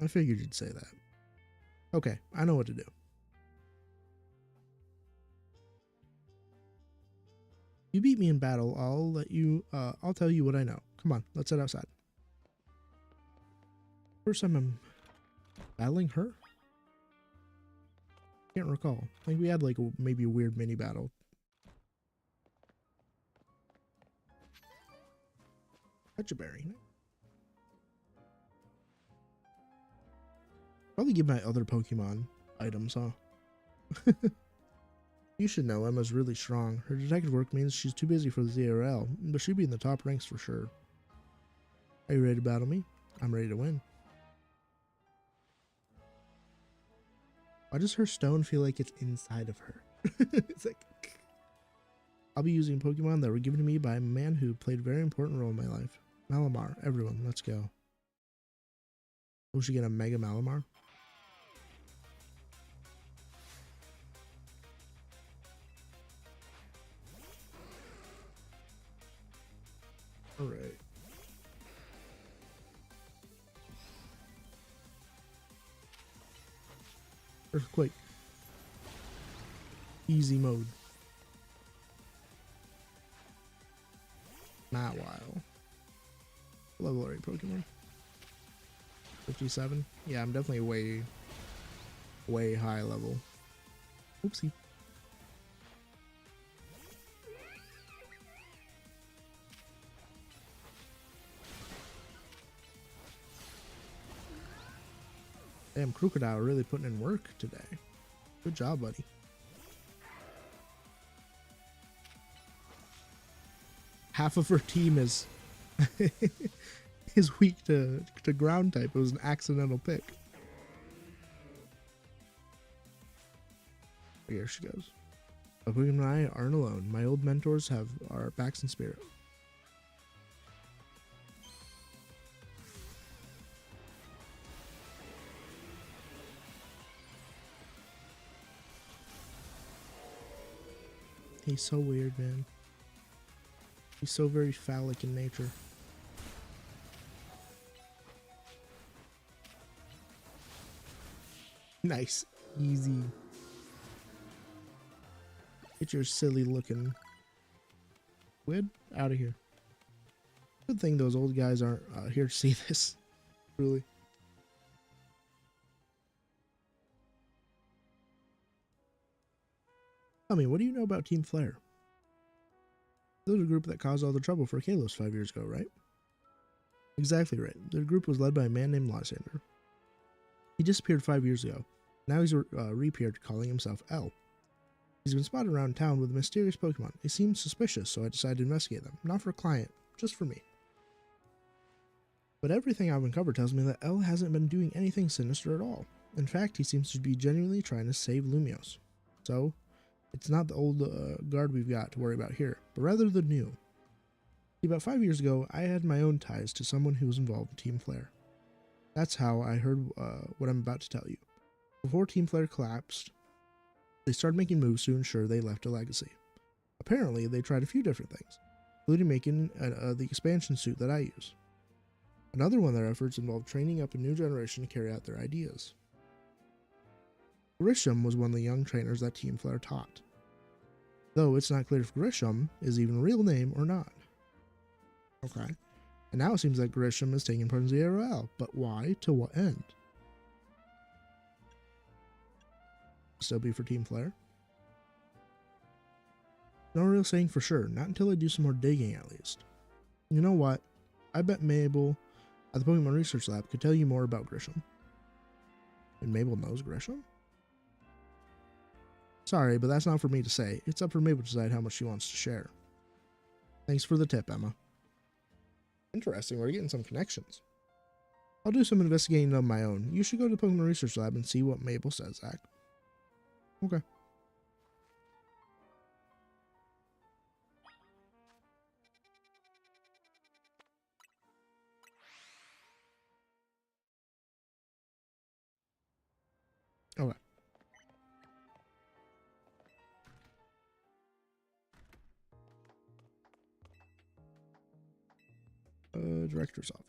I figured you'd say that. Okay, I know what to do. You beat me in battle, I'll tell you what I know. Come on, let's head outside. First time I'm battling her? Can't recall. I think we had maybe a weird mini battle. Catch a berry. Probably give my other Pokemon items, huh? You should know Emma's really strong. Her detective work means she's too busy for the ZRL, but she'd be in the top ranks for sure. Are you ready to battle me? I'm ready to win. Why does her stone feel like it's inside of her? It's like... I'll be using Pokemon that were given to me by a man who played a very important role in my life. Malamar. Everyone, let's go. We should get a Mega Malamar. Alright. Earthquake. Easy mode. Mawile. Level 8 Pokemon. 57. Yeah, I'm definitely way high level. Oopsie. Damn, Crocodile really putting in work today. Good job, buddy. Half of her team is is weak to ground type. It was an accidental pick. Here she goes. Pokemon and I aren't alone. My old mentors have our backs in spirit. He's so weird, man. He's so very phallic in nature. Nice. Easy. Get your silly looking squid out of here. Good thing those old guys aren't here to see this. Really. Tell me, what do you know about Team Flare? They're the group that caused all the trouble for Kalos 5 years ago, right? Exactly right. Their group was led by a man named Lysander. He disappeared 5 years ago. Now he's reappeared calling himself L. He's been spotted around town with a mysterious Pokemon. They seemed suspicious, so I decided to investigate them. Not for a client, just for me. But everything I've uncovered tells me that L hasn't been doing anything sinister at all. In fact, he seems to be genuinely trying to save Lumiose. So, it's not the old guard we've got to worry about here, but rather the new. See, about 5 years ago, I had my own ties to someone who was involved in Team Flare. That's how I heard what I'm about to tell you. Before Team Flare collapsed, they started making moves to ensure they left a legacy. Apparently, they tried a few different things, including making the expansion suit that I use. Another one of their efforts involved training up a new generation to carry out their ideas. Grisham was one of the young trainers that Team Flare taught, though it's not clear if Grisham is even a real name or not. Okay, and now it seems like Grisham is taking part in ZRL, but why? To what end? Still be for Team Flare? No real saying for sure, not until I do some more digging at least. You know what? I bet Mabel at the Pokemon Research Lab could tell you more about Grisham. And Mabel knows Grisham? Sorry, but that's not for me to say. It's up for Mabel to decide how much she wants to share. Thanks for the tip, Emma. Interesting, we're getting some connections. I'll do some investigating of my own. You should go to the Pokemon Research Lab and see what Mabel says, Zach. Okay. Okay. Director's office.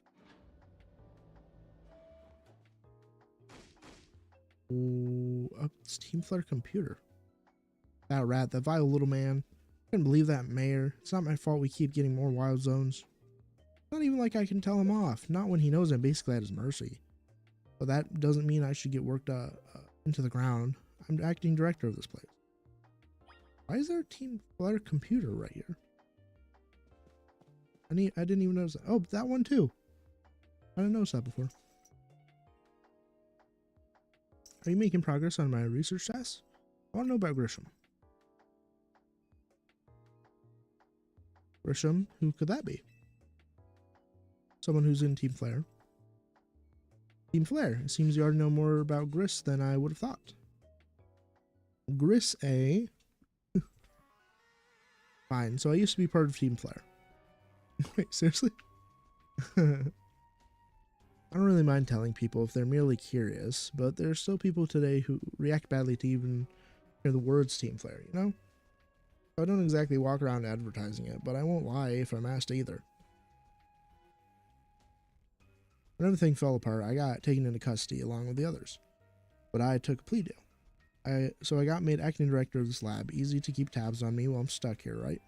Oh, it's Team Flare computer. That rat, that vile little man. I couldn't believe that mayor. It's not my fault we keep getting more wild zones. Not even like I can tell him off. Not when he knows I'm basically at his mercy. But that doesn't mean I should get worked into the ground. I'm the acting director of this place. Why is there a Team Flare computer right here? I didn't even notice that. Oh, that one too. I didn't notice that before. Are you making progress on my research tasks? I want to know about Grisham. Grisham, who could that be? Someone who's in Team Flare. Team Flare. It seems you already know more about Gris than I would have thought. Gris, eh? Fine, so I used to be part of Team Flare. Wait, seriously? I don't really mind telling people if they're merely curious, but there are still people today who react badly to even hear the words Team Flare, you know? I don't exactly walk around advertising it, but I won't lie if I'm asked either. When everything fell apart, I got taken into custody along with the others, but I took a plea deal. So I got made acting director of this lab, easy to keep tabs on me while I'm stuck here, right?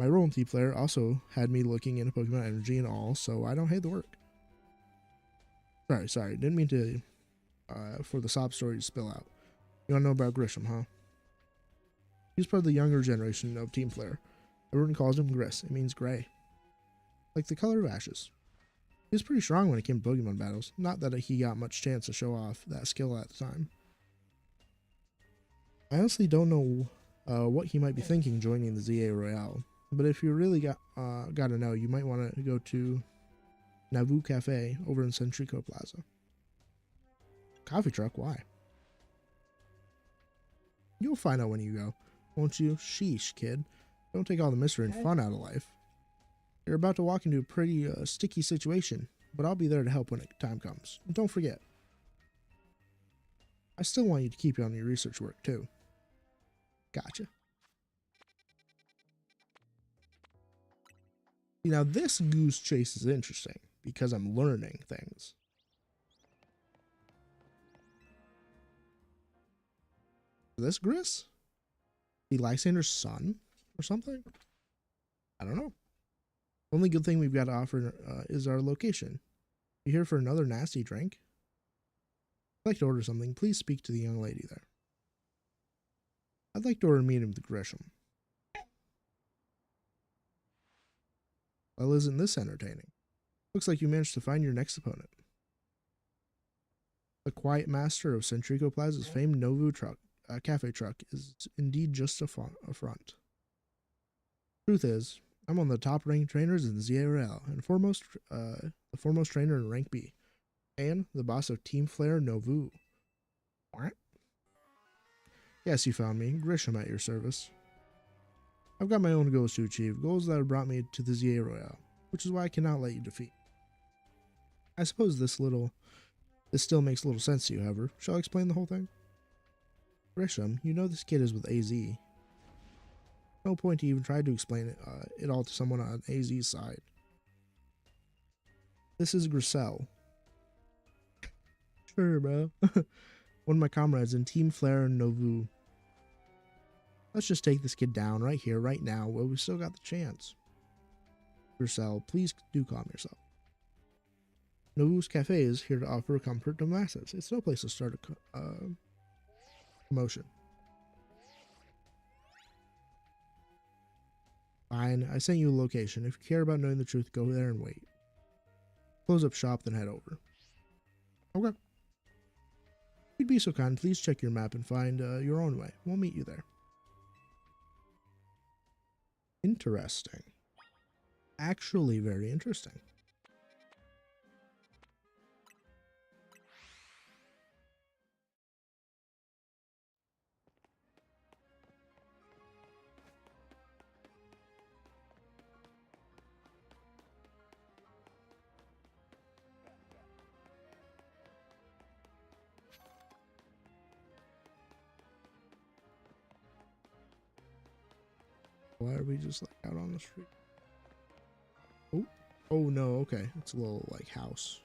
My role in Team Flare also had me looking into Pokemon Energy and all, so I don't hate the work. Sorry, didn't mean to, for the sob story to spill out. You wanna know about Grisham, huh? He's part of the younger generation of Team Flare. Everyone calls him Gris. It means gray. Like the color of ashes. He was pretty strong when it came to Pokemon battles. Not that he got much chance to show off that skill at the time. I honestly don't know what he might be thinking joining the ZA Royale. But if you really gotta know, you might want to go to Nauvoo Cafe over in Centrico Plaza. Coffee truck? Why? You'll find out when you go, won't you? Sheesh, kid. Don't take all the mystery and fun out of life. You're about to walk into a pretty sticky situation, but I'll be there to help when time comes. And don't forget, I still want you to keep on your research work, too. Gotcha. Now, this goose chase is interesting because I'm learning things. This Gris? The Lysander's son or something? I don't know. Only good thing we've got to offer is our location. You here for another nasty drink? If you'd like to order something, please speak to the young lady there. I'd like to order a meeting with Grisham. Well, isn't this entertaining? Looks like you managed to find your next opponent. The quiet master of Centrico Plaza's famed Nauvoo cafe truck is indeed just a front. Truth is, I'm one of the top-ranked trainers in the ZA Royale, and the foremost trainer in Rank B, and the boss of Team Flare Nauvoo. What? Yes, you found me. Grisham at your service. I've got my own goals to achieve, goals that have brought me to the ZA Royale, which is why I cannot let you defeat. I suppose this still makes little sense to you, however. Shall I explain the whole thing? Grisham, you know this kid is with AZ. No point to even try to explain it all to someone on AZ's side. This is Grisel. Sure, bro. One of my comrades in Team Flare and Nauvoo. Let's just take this kid down right here, right now, while we still got the chance. Grisel, please do calm yourself. Nauvoo's Cafe is here to offer comfort to masses. It's no place to start a commotion. Fine, I sent you a location. If you care about knowing the truth, go there and wait. Close up shop, then head over. Okay. If you'd be so kind, please check your map and find your own way. We'll meet you there. Interesting. Actually very interesting. Why are we just like out on the street? Oh no, okay. It's a little like house.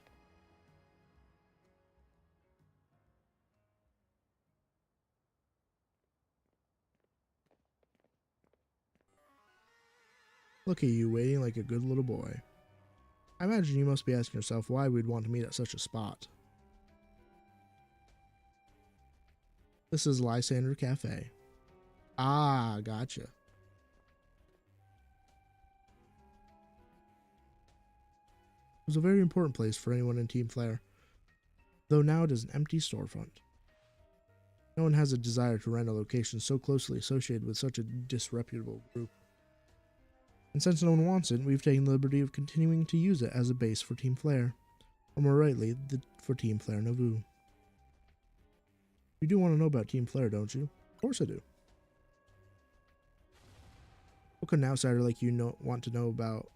Look at you waiting like a good little boy. I imagine you must be asking yourself why we'd want to meet at such a spot. This is Lysander Cafe. Ah, gotcha. It was a very important place for anyone in Team Flare, though now it is an empty storefront. No one has a desire to rent a location so closely associated with such a disreputable group. And since no one wants it, we've taken the liberty of continuing to use it as a base for Team Flare, or more rightly, for Team Flare Nauvoo. You do want to know about Team Flare, don't you? Of course I do. What could an outsider like want to know about,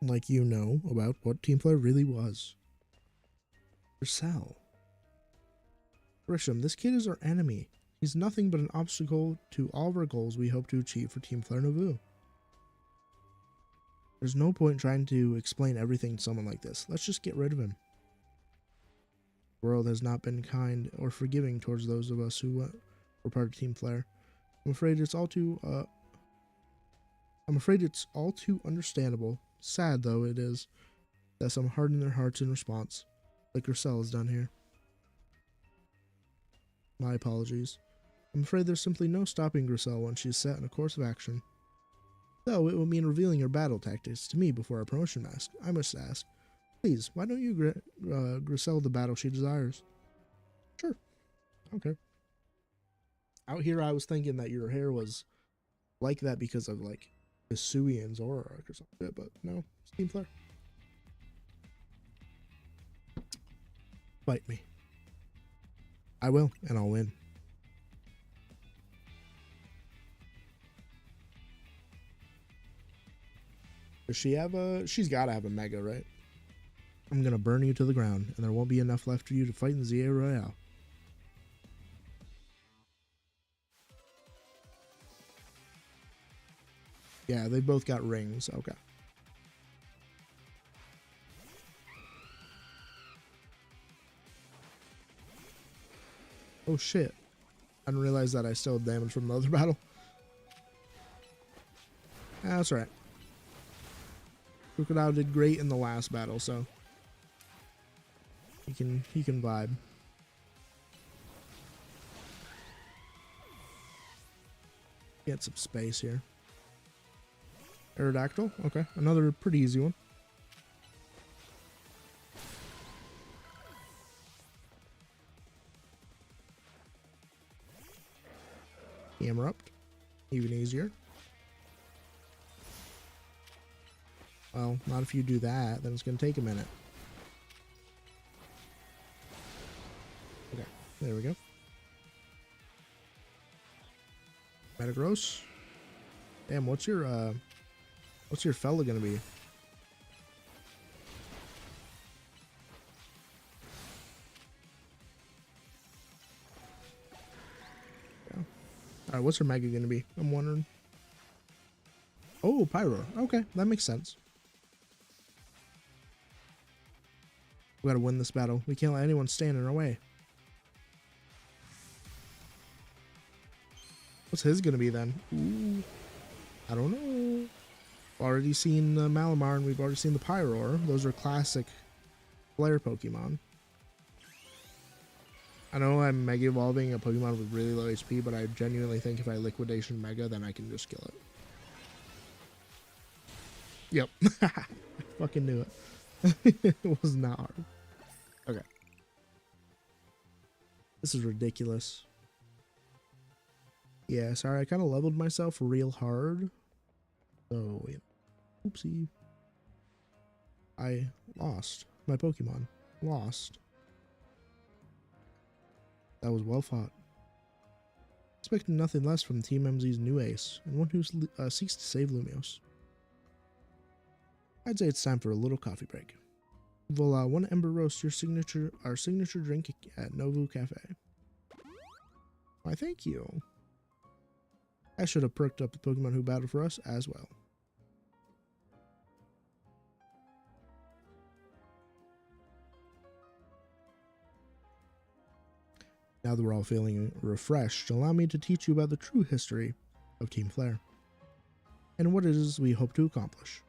about what Team Flare really was? Gricel. Grisham, this kid is our enemy. He's nothing but an obstacle to all of our goals we hope to achieve for Team Flare Nouveau. There's no point trying to explain everything to someone like this. Let's just get rid of him. The world has not been kind or forgiving towards those of us who were part of Team Flare. I'm afraid it's all too understandable. Sad though it is that some harden their hearts in response, like Gricel has done here. My apologies. I'm afraid there's simply no stopping Gricel once she's set on a course of action. Though it will mean revealing her battle tactics to me before our promotion mask, I must ask, please, why don't you Gricel the battle she desires? Sure. Okay. Out here I was thinking that your hair was like that because of like Hisuian's aura or something, but no, it's Team Flare. Fight me. I will, and I'll win. Does she have a... She's gotta have a Mega, right? I'm gonna burn you to the ground, and there won't be enough left for you to fight in ZA Royale. Yeah, they both got rings. Okay. Oh shit. I didn't realize that I still had damage from the other battle. That's right. Crocodile did great in the last battle, so he can vibe. Get some space here. Aerodactyl, okay, another pretty easy one. Erupt, even easier. Well, not if you do that, then it's going to take a minute. Okay, there we go. Metagross. Damn, what's your fella going to be? Yeah. Alright, what's her Mega going to be? I'm wondering. Oh, Pyro. Okay, that makes sense. We gotta win this battle. We can't let anyone stand in our way. What's his gonna be then? Ooh, I don't know. Already seen the Malamar and we've already seen the Pyroar. Those are classic Flare Pokemon. I know I'm Mega Evolving a Pokemon with really low HP, but I genuinely think if I Liquidation Mega, then I can just kill it. Yep. I fucking knew it. It was not hard. Okay. This is ridiculous. Yeah, sorry, I kind of leveled myself real hard. So, yeah. Oopsie. I lost. My Pokemon lost. That was well fought. Expecting nothing less from Team MZ's new ace, and one who seeks to save Lumiose. I'd say it's time for a little coffee break. We'll one Ember Roast, our signature drink at Nouveau Cafe. Why, thank you. I should have perked up the Pokemon who battled for us as well. Now that we're all feeling refreshed, allow me to teach you about the true history of Team Flare and what it is we hope to accomplish.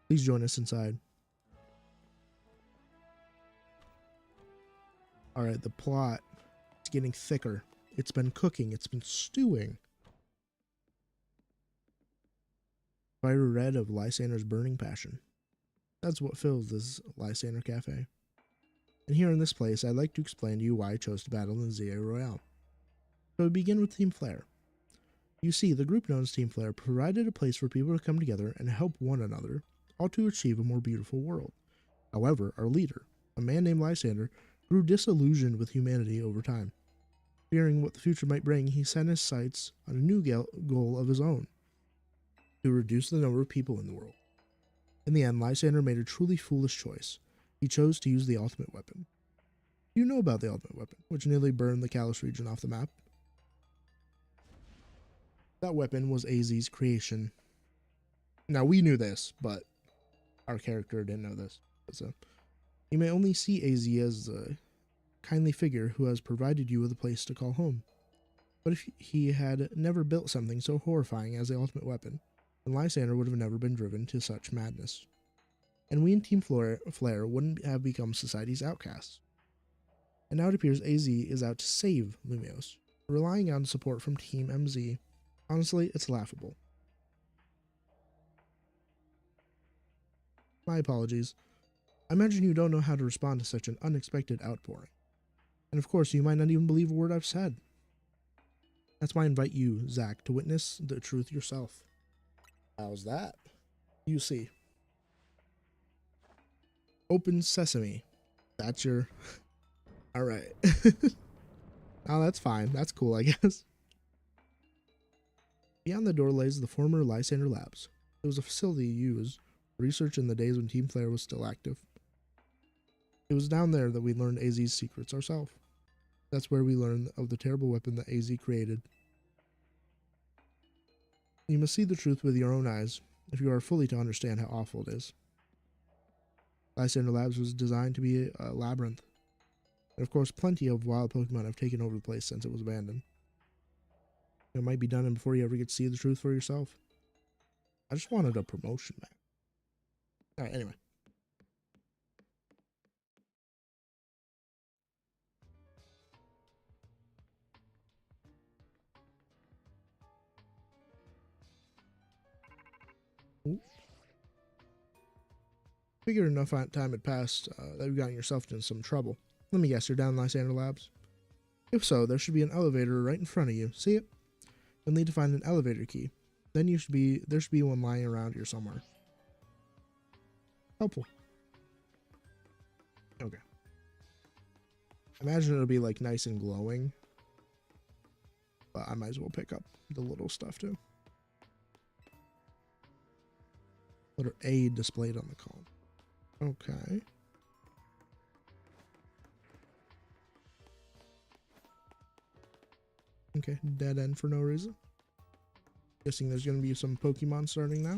Please join us inside. Alright, the plot is getting thicker. It's been cooking. It's been stewing. Fire red of Lysander's burning passion. That's what fills this Lysander Cafe. And here in this place, I'd like to explain to you why I chose to battle in ZA Royale. So we begin with Team Flare. You see, the group known as Team Flare provided a place for people to come together and help one another, all to achieve a more beautiful world. However, our leader, a man named Lysander, grew disillusioned with humanity over time. Fearing what the future might bring, he set his sights on a new goal of his own: to reduce the number of people in the world. In the end, Lysander made a truly foolish choice. He chose to use the ultimate weapon. You know about the ultimate weapon, which nearly burned the Kalos region off the map. That weapon was AZ's creation. Now, we knew this, but our character didn't know this. So, you may only see AZ as a kindly figure who has provided you with a place to call home. But if he had never built something so horrifying as the ultimate weapon, then Lysander would have never been driven to such madness. And we in Team Flare wouldn't have become society's outcasts. And now it appears AZ is out to save Lumiose. Relying on support from Team MZ, honestly, it's laughable. My apologies. I imagine you don't know how to respond to such an unexpected outpouring. And of course, you might not even believe a word I've said. That's why I invite you, Zack, to witness the truth yourself. How's that? You see. Open sesame. That's your... Alright. Oh, that's fine. That's cool, I guess. Beyond the door lays the former Lysander Labs. It was a facility used for research in the days when Team Flare was still active. It was down there that we learned AZ's secrets ourselves. That's where we learned of the terrible weapon that AZ created. You must see the truth with your own eyes if you are fully to understand how awful it is. Lysander Labs was designed to be a labyrinth. And of course, plenty of wild Pokemon have taken over the place since it was abandoned. It might be done before you ever get to see the truth for yourself. I just wanted a promotion, man. Alright, anyway. Ooh. Figured enough time had passed that you've gotten yourself into some trouble. Let me guess, you're down Lysander Labs? If so, there should be an elevator right in front of you. See it? You'll need to find an elevator key. Then there should be one lying around here somewhere. Helpful. Okay. Imagine it'll be like nice and glowing. But I might as well pick up the little stuff too. Letter A displayed on the column. Okay. Okay, dead end for no reason. Guessing there's going to be some Pokemon starting now.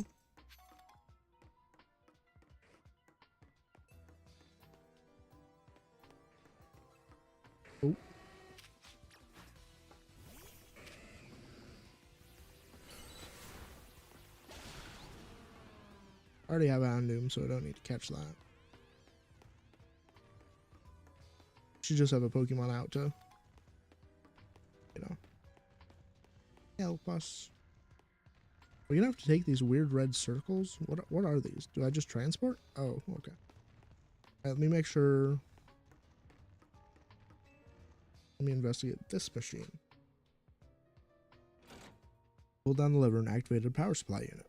Oh. I already have Houndoom, so I don't need to catch that. Should just have a Pokemon out to, you know, help us. We're gonna have to take these weird red circles. What are these? Do I just transport? Oh, okay. Let me make sure. Let me investigate this machine. Hold down the lever and activate a power supply unit.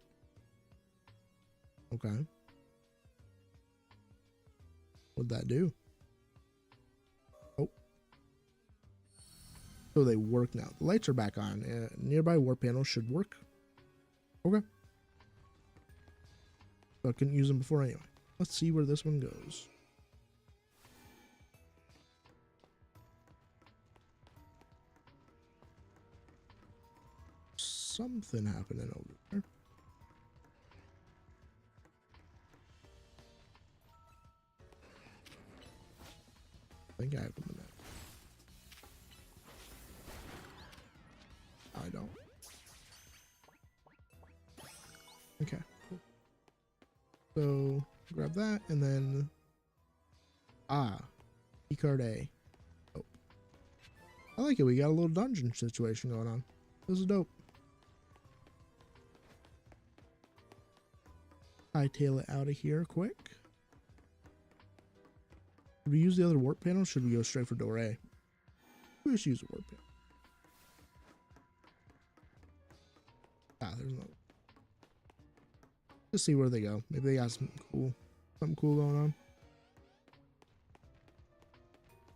Okay. What'd that do? Oh. So they work now. The lights are back on. Nearby warp panels should work. Okay. So I couldn't use them before anyway. Let's see where this one goes. Something happening over there. I think I have them in that. I don't. Okay, cool. So grab that and then E-card A. Oh. I like it. We got a little dungeon situation going on. This is dope. Hightail it out of here quick. Should we use the other warp panel? Or should we go straight for door A? We just use the warp panel. There's no. Just see where they go. Maybe they got something cool going on.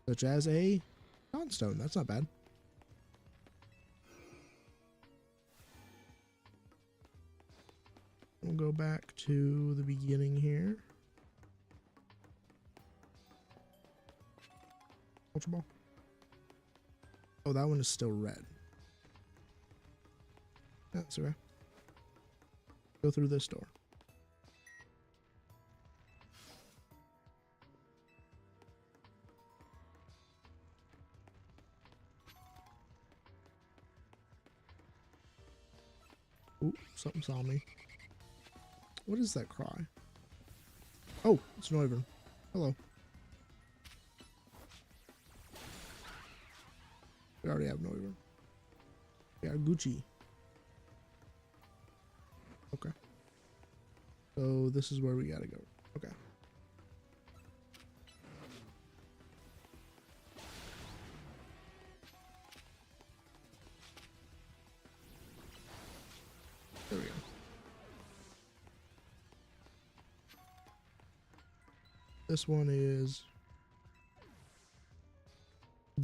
Such as a Dawnstone. That's not bad. We'll go back to the beginning here. Ultra Ball. Oh, that one is still red. That's okay. Go through this door. Ooh, something saw me. What is that cry? Oh, it's Noivern. Hello. We already have Noivern. We got Gucci. Okay. So this is where we gotta go. Okay. There we go. This one is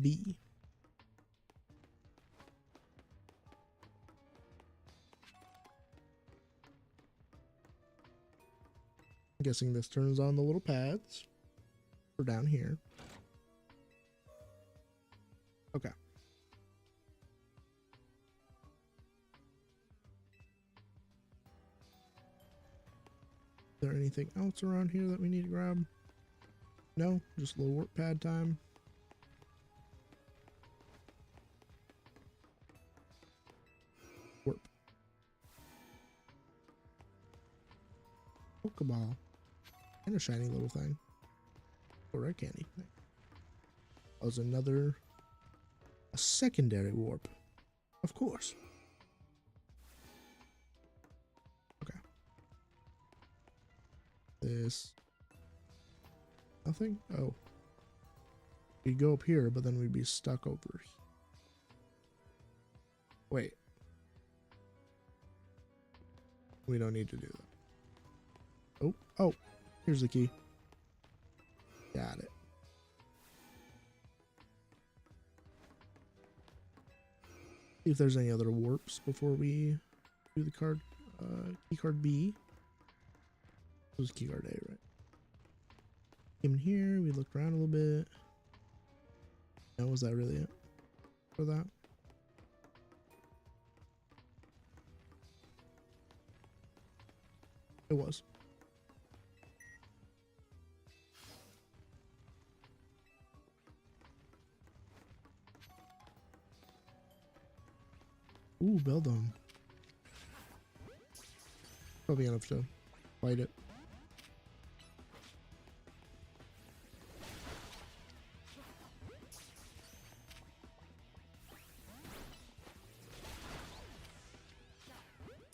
B. I'm guessing this turns on the little pads for down here. Okay. Is there anything else around here that we need to grab? No, just a little warp pad time. Warp. Pokeball. And a shiny little thing. Oh, red candy. That was a secondary warp. Of course. Okay. This. Nothing? Oh. We'd go up here, but then we'd be stuck over here. Wait. We don't need to do that. Oh, here's the key. Got it. See if there's any other warps before we do the card. Key card B. This was key card A, right? Came in here, we looked around a little bit. Now, was that really it for that? It was. Ooh, Beldum. Probably enough to fight it.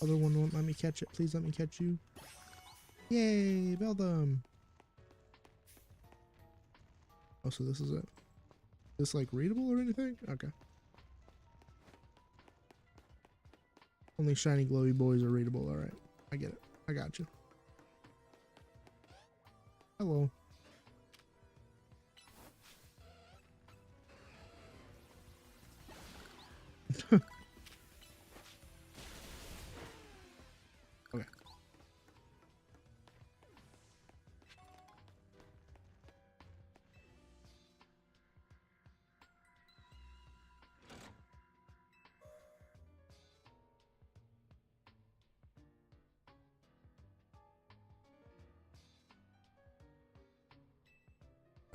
Other one won't let me catch it. Please let me catch you. Yay, Beldum. Oh, so this is it. Is this like readable or anything? Okay. Only shiny glowy boys are readable. All right. I get it. I got you. Hello. Okay.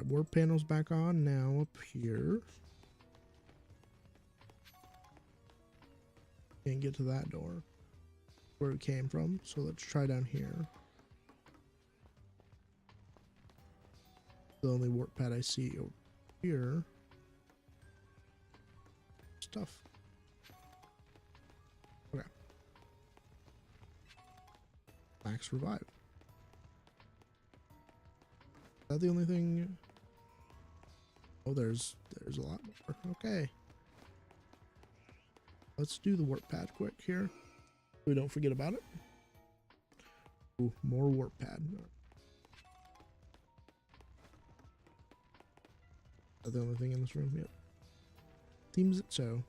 Warp panel's back on now up here. Can't get to that door where it came from, so let's try down here. The only warp pad I see over here. Stuff. Okay. Max revive. Is that the only thing? Oh, there's a lot more. Okay. Let's do the warp pad quick here. So we don't forget about it. Ooh, more warp pad. Is that the only thing in this room? Yep. Seems so.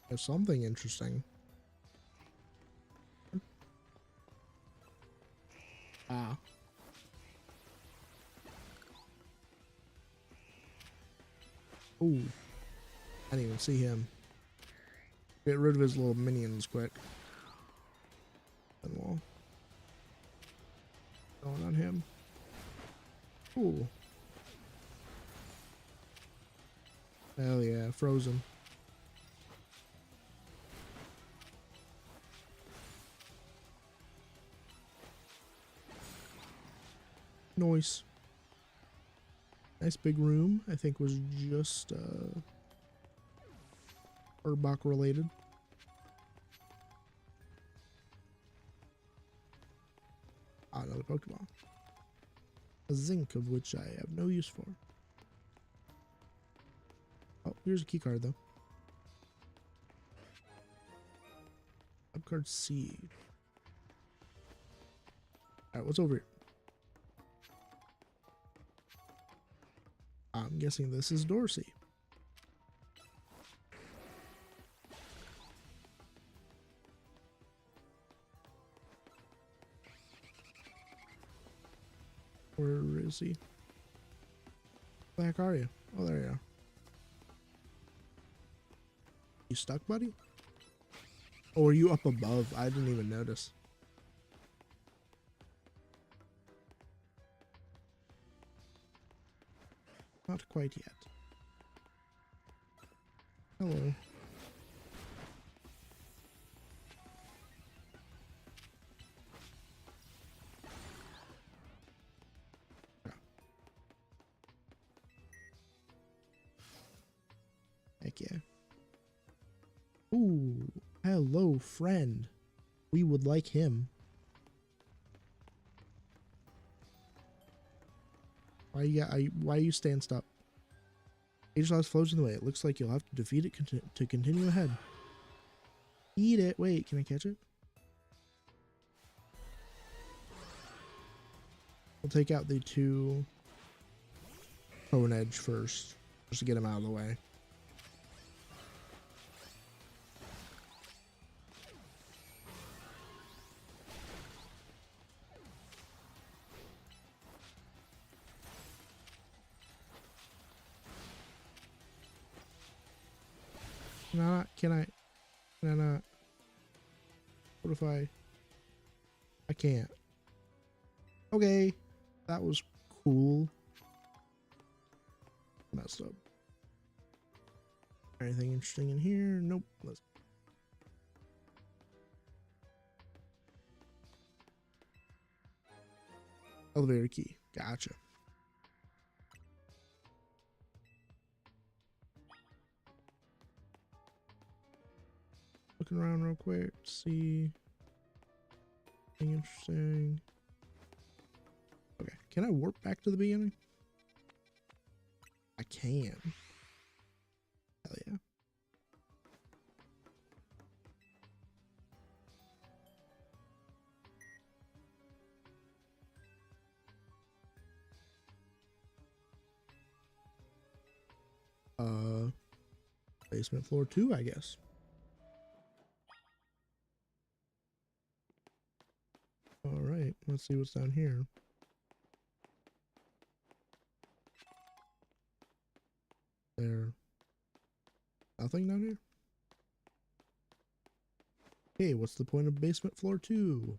There's something interesting. Ah. Ooh. I didn't even see him. Get rid of his little minions quick. And we'll going on him. Ooh. Hell yeah, frozen. Nice. Nice big room. I think was just Urbach related. Ah, another Pokeball. A Zinc, of which I have no use for. Oh, here's a key card though. Upcard Seed. Alright, what's over here? I'm guessing this is Dorsey. Where is he? Where the heck are you? Oh, there you are. You stuck, buddy? Oh, are you up above? I didn't even notice. Not quite yet. Hello. Heck yeah. Ooh, hello, friend. We would like him. Why you stand stop? Ageless flows in the way. It looks like you'll have to defeat it to continue ahead. Eat it. Wait, can I catch it? We'll take out the two Cone Edge first, just to get him out of the way. Can I not? What if I can't? Okay, that was cool. Messed up. Anything interesting in here? Nope. Let's elevator key. Gotcha. Looking around real quick to see anything interesting. Okay, can I warp back to the beginning? I can. Hell yeah. Basement floor 2, I guess. All right, let's see what's down here. There. Nothing down here? Hey, what's the point of basement floor 2?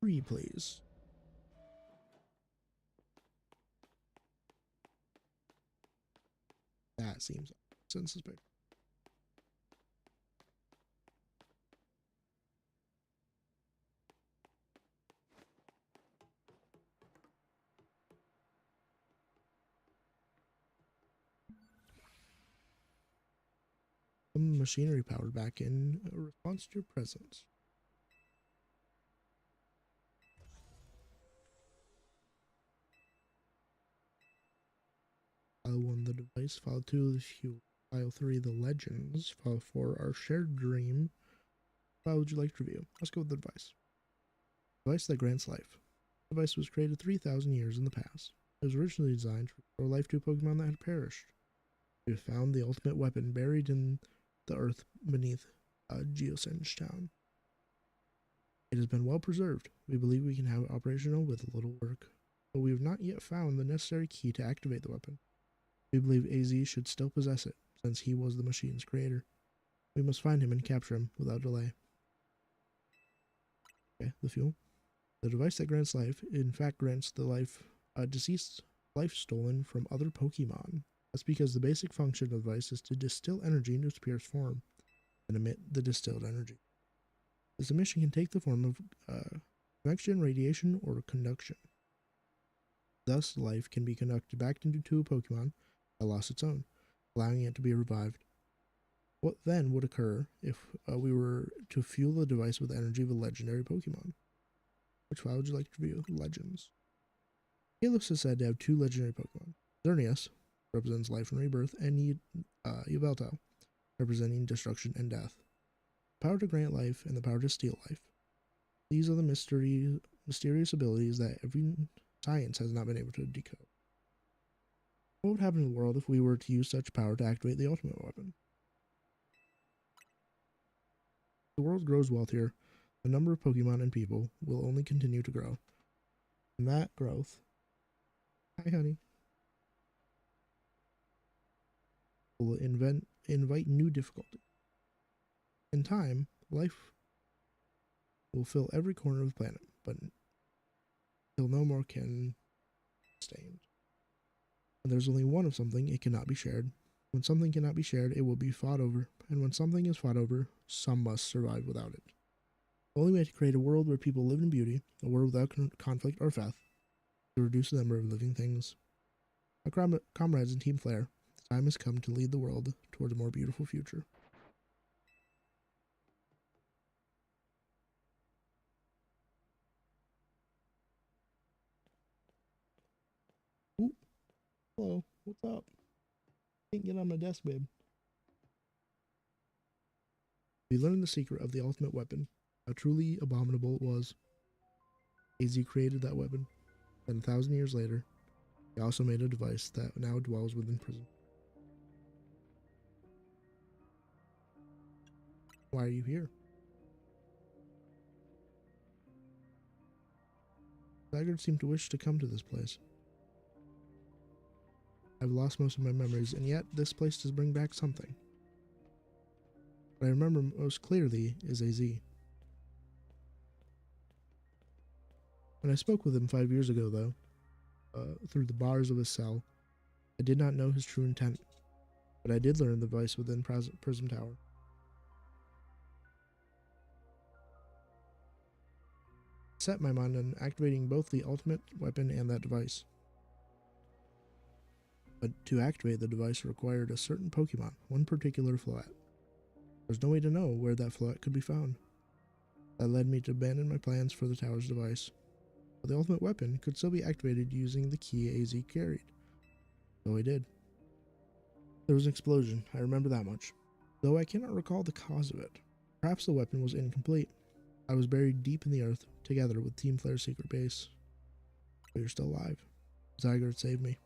Free, please. That seems suspect. Some machinery powered back in response to your presence. File 1, the device. File 2, the fuel. File 3, the legends. File 4, our shared dream. File would you like to review? Let's go with the device. Device that grants life. The device was created 3,000 years in the past. It was originally designed to restore life to Pokemon that had perished. We have found the ultimate weapon buried in the earth beneath Geosenge Town. It has been well preserved. We believe we can have it operational with a little work, but we have not yet found the necessary key to activate the weapon. We believe AZ should still possess it, since he was the machine's creator. We must find him and capture him without delay. Okay, the fuel. The device that grants life, in fact, grants the life deceased life stolen from other Pokemon. That's because the basic function of the device is to distill energy into its purest form and emit the distilled energy. This emission can take the form of convection, radiation, or conduction. Thus, life can be conducted back into a Pokemon that lost its own, allowing it to be revived. What then would occur if we were to fuel the device with the energy of a legendary Pokemon? Which file would you like to view? Legends. Kalos is said to have 2 legendary Pokemon. Xerneas represents life and rebirth, and Yveltal, representing destruction and death. The power to grant life and the power to steal life. These are the mysterious abilities that every science has not been able to decode. What would happen in the world if we were to use such power to activate the ultimate weapon? The world grows wealthier. The number of Pokemon and people will only continue to grow. And that growth, hi honey, will invite new difficulty. In time, life will fill every corner of the planet, but until no more can sustain. When there's only one of something, it cannot be shared. When something cannot be shared, it will be fought over, and when something is fought over, some must survive without it. The only way to create a world where people live in beauty, a world without conflict or theft, is to reduce the number of living things. My comrades in Team Flare, the time has come to lead the world toward a more beautiful future. Ooh, hello, what's up? Can't get on my desk, babe. We learned the secret of the ultimate weapon, how truly abominable it was. AZ created that weapon, and 1,000 years later, he also made a device that now dwells within prison. Why are you here? Zygarde seemed to wish to come to this place. I've lost most of my memories, and yet this place does bring back something. What I remember most clearly is AZ. When I spoke with him 5 years ago, though, through the bars of his cell, I did not know his true intent, but I did learn the device within Prism Tower. I set my mind on activating both the ultimate weapon and that device. But to activate the device required a certain Pokemon, one particular Floette. There's no way to know where that Floette could be found. That led me to abandon my plans for the tower's device. But the ultimate weapon could still be activated using the key AZ carried. So I did. There was an explosion, I remember that much, though I cannot recall the cause of it. Perhaps the weapon was incomplete. I was buried deep in the earth, together with Team Flare's secret base. But you're still alive. Zygarde saved me.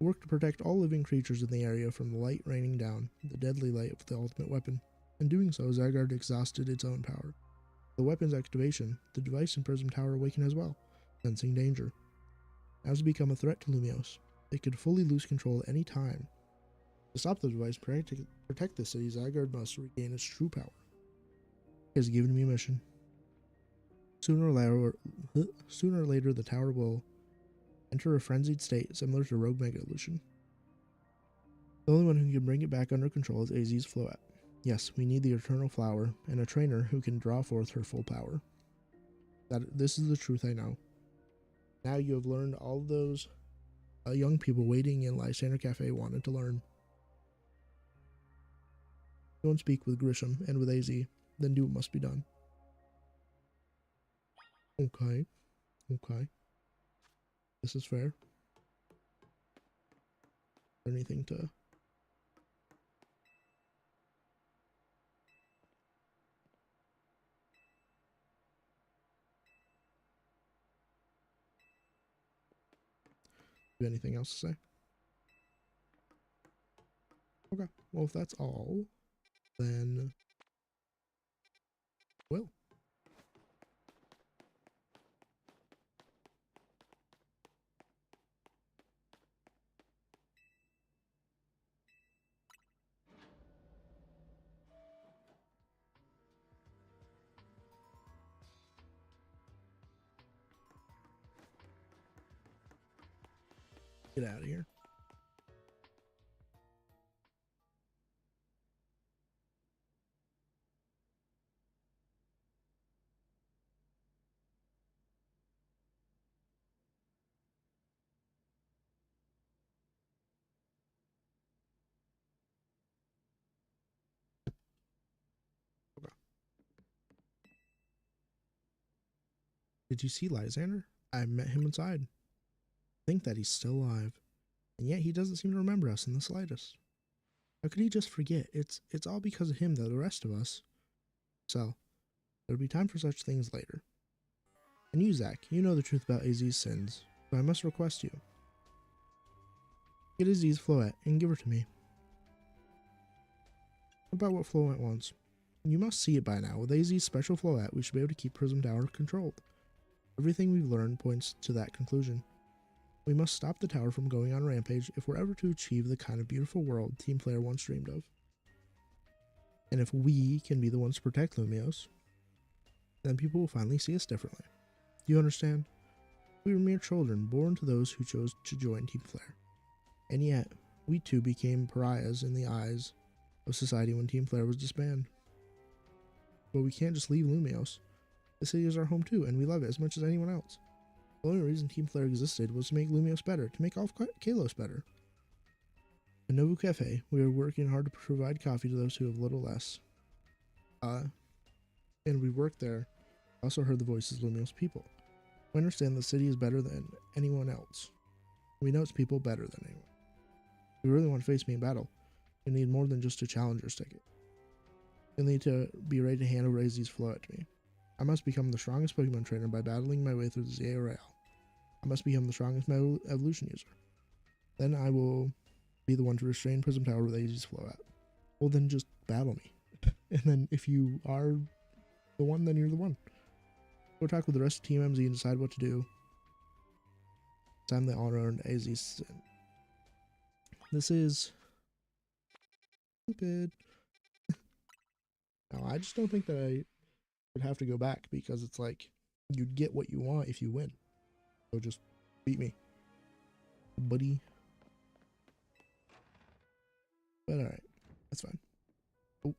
I worked to protect all living creatures in the area from the light raining down, the deadly light of the ultimate weapon. In doing so, Zygarde exhausted its own power. The weapon's activation, the device in Prism Tower awakened as well, sensing danger. As it become a threat to Lumiose, it could fully lose control at any time. To stop the device, protect the city, Zygarde must regain its true power. He has given me a mission. Sooner or later, the tower will enter a frenzied state similar to Rogue Mega Evolution. The only one who can bring it back under control is AZ's Floette. Yes, we need the Eternal Flower and a trainer who can draw forth her full power. This is the truth I know. Now you have learned all those young people waiting in Lysander Cafe wanted to learn. Go and speak with Grisham and with AZ, then do what must be done. Okay. This is fair. Is there anything to... you anything else to say? Okay. Well, if that's all, then well. Get out of here. Okay. Did you see Lysander? I met him inside. I think that he's still alive, and yet he doesn't seem to remember us in the slightest. How could he just forget? It's all because of him, though, the rest of us. So, there'll be time for such things later. And you, Zack, you know the truth about AZ's sins, so I must request you. Get AZ's Floette and give her to me. What about what Floette wants? You must see it by now. With AZ's special Floette, we should be able to keep Prism Tower controlled. Everything we've learned points to that conclusion. We must stop the tower from going on a rampage if we're ever to achieve the kind of beautiful world Team Flare once dreamed of. And if we can be the ones to protect Lumios, then people will finally see us differently. Do you understand? We were mere children, born to those who chose to join Team Flare. And yet, we too became pariahs in the eyes of society when Team Flare was disbanded. But we can't just leave Lumios. The city is our home too, and we love it as much as anyone else. The only reason Team Flare existed was to make Lumios better, to make all of Kalos better. In Novu Cafe, we are working hard to provide coffee to those who have little less. And we work there. I also heard the voices of Lumios people. We understand the city is better than anyone else. We know its people better than anyone. If you really want to face me in battle, you need more than just a challenger's ticket. You'll need to be ready to hand over AZ's Floette to me. I must become the strongest Pokemon trainer by battling my way through the ZA Royale. I must become the strongest Metal Evolution user. Then I will be the one to restrain Prism Tower with AZ's Floette. Well, then just battle me. And then if you are the one, then you're the one. Go talk with the rest of Team MZ and decide what to do. Time the honor earned AZ's sin. This is stupid. No, I just don't think that I would have to go back, because it's like you'd get what you want if you win. So just beat me, buddy. But alright, that's fine. Oh.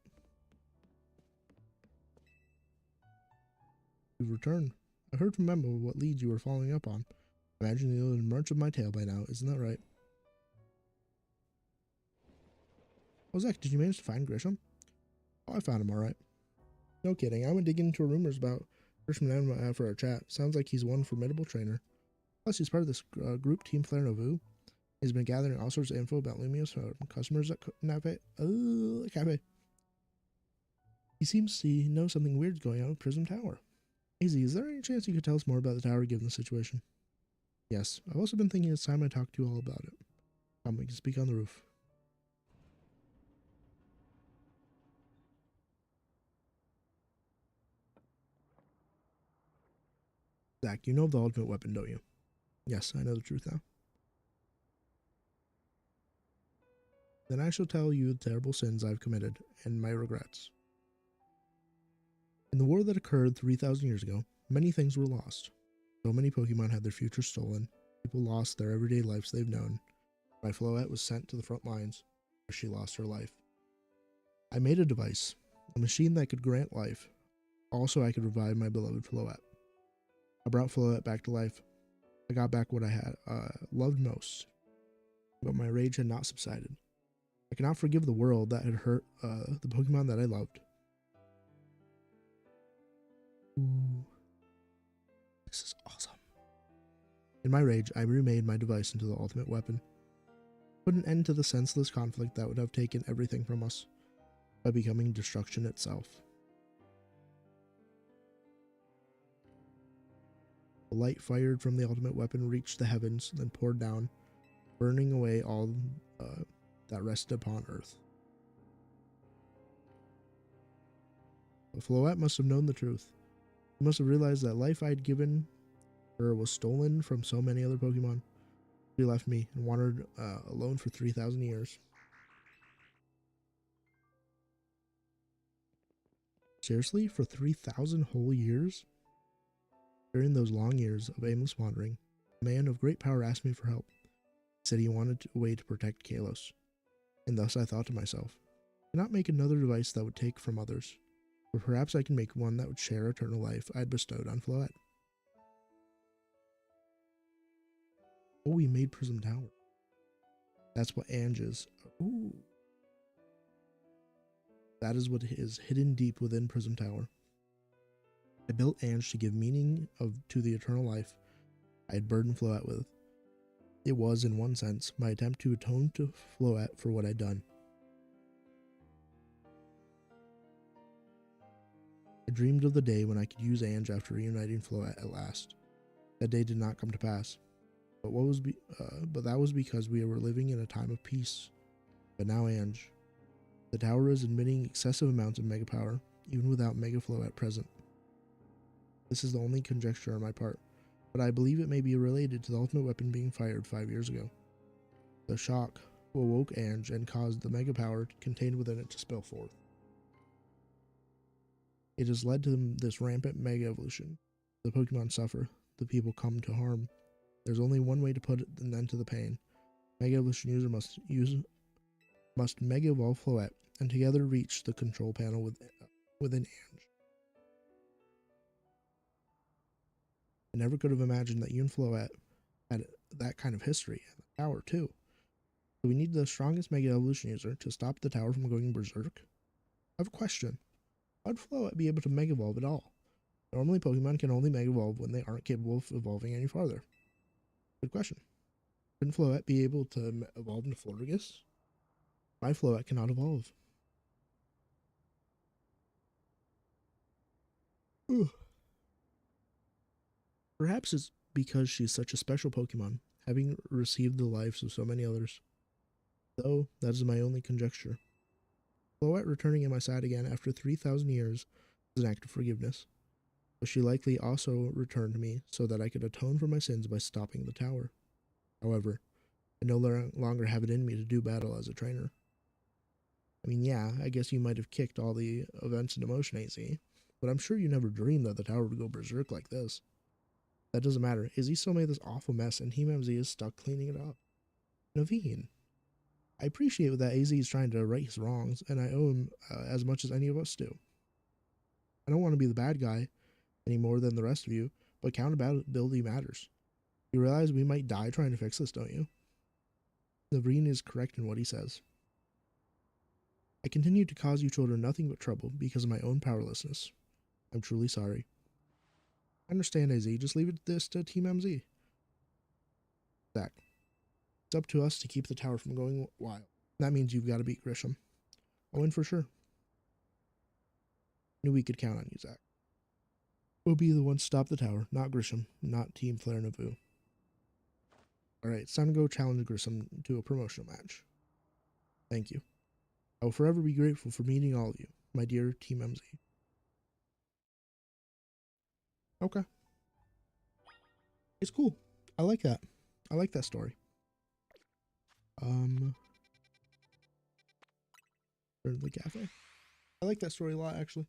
You've returned. I heard from Memo what leads you were following up on. Imagine you know the merch of my tail by now, isn't that right? Oh, Zach, did you manage to find Grisham? Oh, I found him alright. No kidding, I went digging into rumors about Grisham for our chat. Sounds like he's one formidable trainer. Plus, he's part of this group, Team Flare Novu. He's been gathering all sorts of info about Lumios from customers at Cafe. He seems to know something weird's going on with Prism Tower. AZ, is there any chance you could tell us more about the tower given the situation? Yes, I've also been thinking it's time I talk to you all about it. Come, we can speak on the roof. Zach, you know of the ultimate weapon, don't you? Yes, I know the truth now. Then I shall tell you the terrible sins I've committed, and my regrets. In the war that occurred 3,000 years ago, many things were lost. So many Pokemon had their future stolen, people lost their everyday lives they've known. My Floette was sent to the front lines, where she lost her life. I made a device, a machine that could grant life. Also, I could revive my beloved Floette. I brought Floette back to life. I got back what I had loved most, but my rage had not subsided. I cannot forgive the world that had hurt the Pokemon that I loved. Ooh. This is awesome. In my rage, I remade my device into the ultimate weapon. Put an end to the senseless conflict that would have taken everything from us by becoming destruction itself. The light fired from the ultimate weapon reached the heavens, then poured down, burning away all that rested upon Earth. But Floette must have known the truth. He must have realized that life I'd given her was stolen from so many other Pokemon. She left me and wandered alone for 3,000 years. Seriously? For 3,000 whole years? During those long years of aimless wandering, a man of great power asked me for help. He said he wanted a way to protect Kalos. And thus I thought to myself, I cannot make another device that would take from others, but perhaps I can make one that would share eternal life I had bestowed on Floette. Oh, we made Prism Tower. That's what Ange is. Ooh. That is what is hidden deep within Prism Tower. I built Ange to give meaning to the eternal life I had burdened Floette with. It was, in one sense, my attempt to atone to Floette for what I'd done. I dreamed of the day when I could use Ange after reuniting Floette at last. That day did not come to pass, but that was because we were living in a time of peace. But now Ange. The tower is emitting excessive amounts of mega power, even without Mega Floette present. This is the only conjecture on my part, but I believe it may be related to the ultimate weapon being fired 5 years ago. The shock awoke Ange and caused the mega power contained within it to spill forth. It has led to this rampant mega evolution. The Pokemon suffer, the people come to harm. There's only one way to put an end to the pain. Mega Evolution user must Mega Evolve Floette and together reach the control panel within Ange. I never could have imagined that you and Floette had that kind of history, and the tower too. So we need the strongest Mega Evolution user to stop the tower from going berserk. I have a question. How would Floette be able to Mega Evolve at all? Normally Pokemon can only Mega Evolve when they aren't capable of evolving any farther. Good question. Couldn't Floette be able to evolve into Florges? My Floette cannot evolve. Ugh. Perhaps it's because she's such a special Pokemon, having received the lives of so many others. Though, that is my only conjecture. Floette returning in my side again after 3,000 years is an act of forgiveness, but she likely also returned to me so that I could atone for my sins by stopping the tower. However, I no longer have it in me to do battle as a trainer. I mean, yeah, I guess you might have kicked all the events into motion, AZ, but I'm sure you never dreamed that the tower would go berserk like this. That doesn't matter. Izzy still made this awful mess, and Team MZ is stuck cleaning it up. Naveen. I appreciate that AZ is trying to right his wrongs, and I owe him as much as any of us do. I don't want to be the bad guy any more than the rest of you, but accountability matters. You realize we might die trying to fix this, don't you? Naveen is correct in what he says. I continue to cause you children nothing but trouble because of my own powerlessness. I'm truly sorry. I understand, AZ. Just leave this to Team MZ. Zach. It's up to us to keep the tower from going wild. That means you've got to beat Grisham. I'll win for sure. Knew we could count on you, Zach. We'll be the ones to stop the tower, not Grisham, not Team Flare Navoo. Alright, it's time to go challenge Grisham to a promotional match. Thank you. I will forever be grateful for meeting all of you, my dear Team MZ. Okay. It's cool. I like that. I like that story. The cafe. I like that story a lot, actually.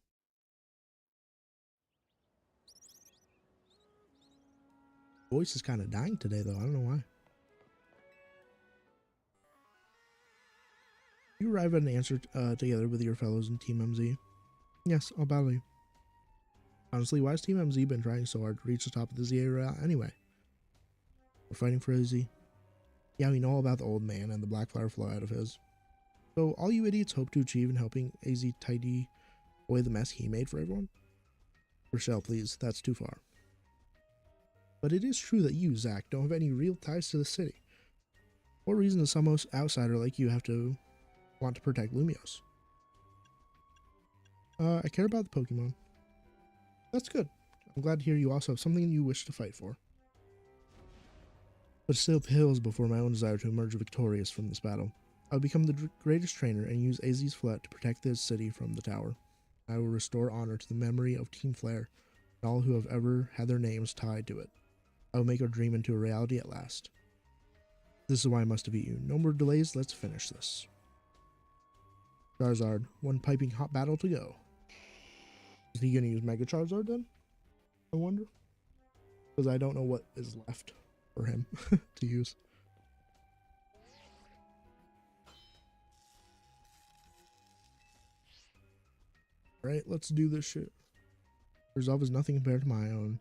Voice is kind of dying today, though. I don't know why. You arrive at an answer together with your fellows in Team MZ. Yes, I'll battle you. Honestly, why has Team MZ been trying so hard to reach the top of the ZA route anyway? We're fighting for Izzy. Yeah, we know all about the old man and the black flower flow out of his. So all you idiots hope to achieve in helping AZ tidy away the mess he made for everyone? Rochelle, please, that's too far. But it is true that you, Zach, don't have any real ties to the city. What reason does some outsider like you have to want to protect Lumiose? I care about the Pokemon. That's good. I'm glad to hear you also have something you wish to fight for. but still pales before my own desire to emerge victorious from this battle. I will become the greatest trainer and use Aziz's Flet to protect this city from the tower. I will restore honor to the memory of Team Flare and all who have ever had their names tied to it. I will make our dream into a reality at last. This is why I must defeat you. No more delays, let's finish this. Charizard, one piping hot battle to go. Is he gonna use Mega Charizard then? I wonder. Because I don't know what is left for him to use. Alright, let's do this shit. Resolve is nothing compared to my own.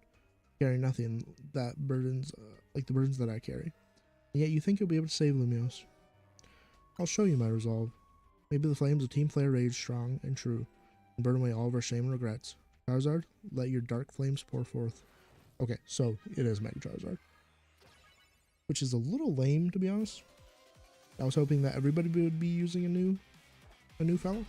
Carry nothing that burdens, like the burdens that I carry. And yet you think you'll be able to save Lumiose. I'll show you my resolve. Maybe the flames of Team Flare rage strong and true, and burn away all of our shame and regrets. Charizard, let your dark flames pour forth. Okay, so it is Mega Charizard. Which is a little lame, to be honest. I was hoping that everybody would be using a new fellow.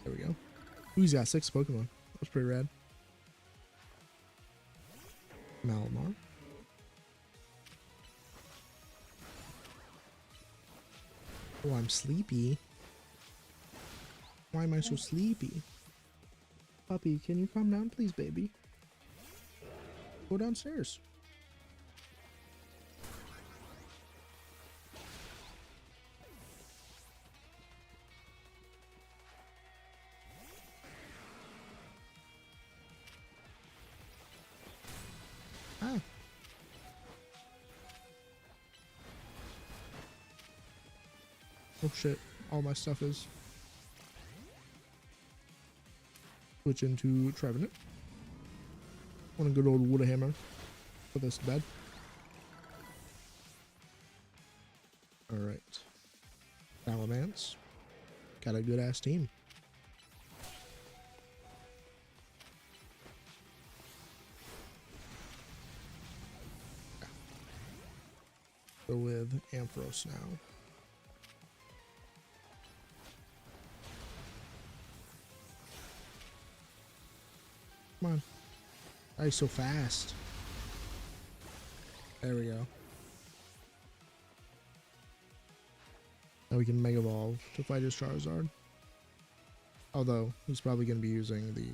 There we go. Ooh, he's got 6 Pokemon. That's pretty rad. Malamar. Oh, I'm sleepy. Why am I so sleepy? Puppy, can you calm down, please, baby? Go downstairs. Ah. Oh shit, all my stuff is. Switch into Trevenant. Want a good old Wood Hammer. Put this to bed. Alright. Salamence. Got a good ass team. Go with Ampharos now. Come on. Why are you so fast? There we go. Now we can Mega Evolve to fight his Charizard. Although, he's probably going to be using the...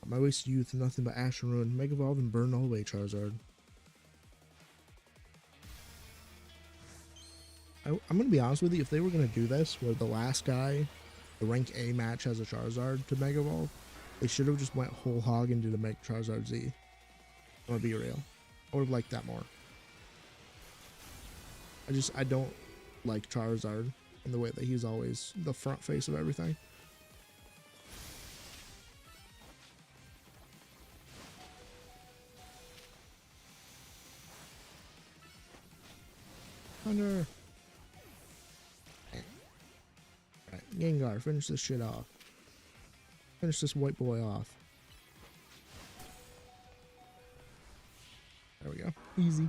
My wasted youth, nothing but ash and ruin. Mega Evolve and burn all the way, Charizard. I'm going to be honest with you, if they were going to do this, where the last guy, the rank A match has a Charizard to Mega Evolve, they should have just went whole hog and did a Mega Charizard Z. I'm going to be real. I would have liked that more. I don't like Charizard in the way that he's always the front face of everything. Thunder! Alright, Gengar, finish this shit off. Finish this white boy off. There we go. Easy.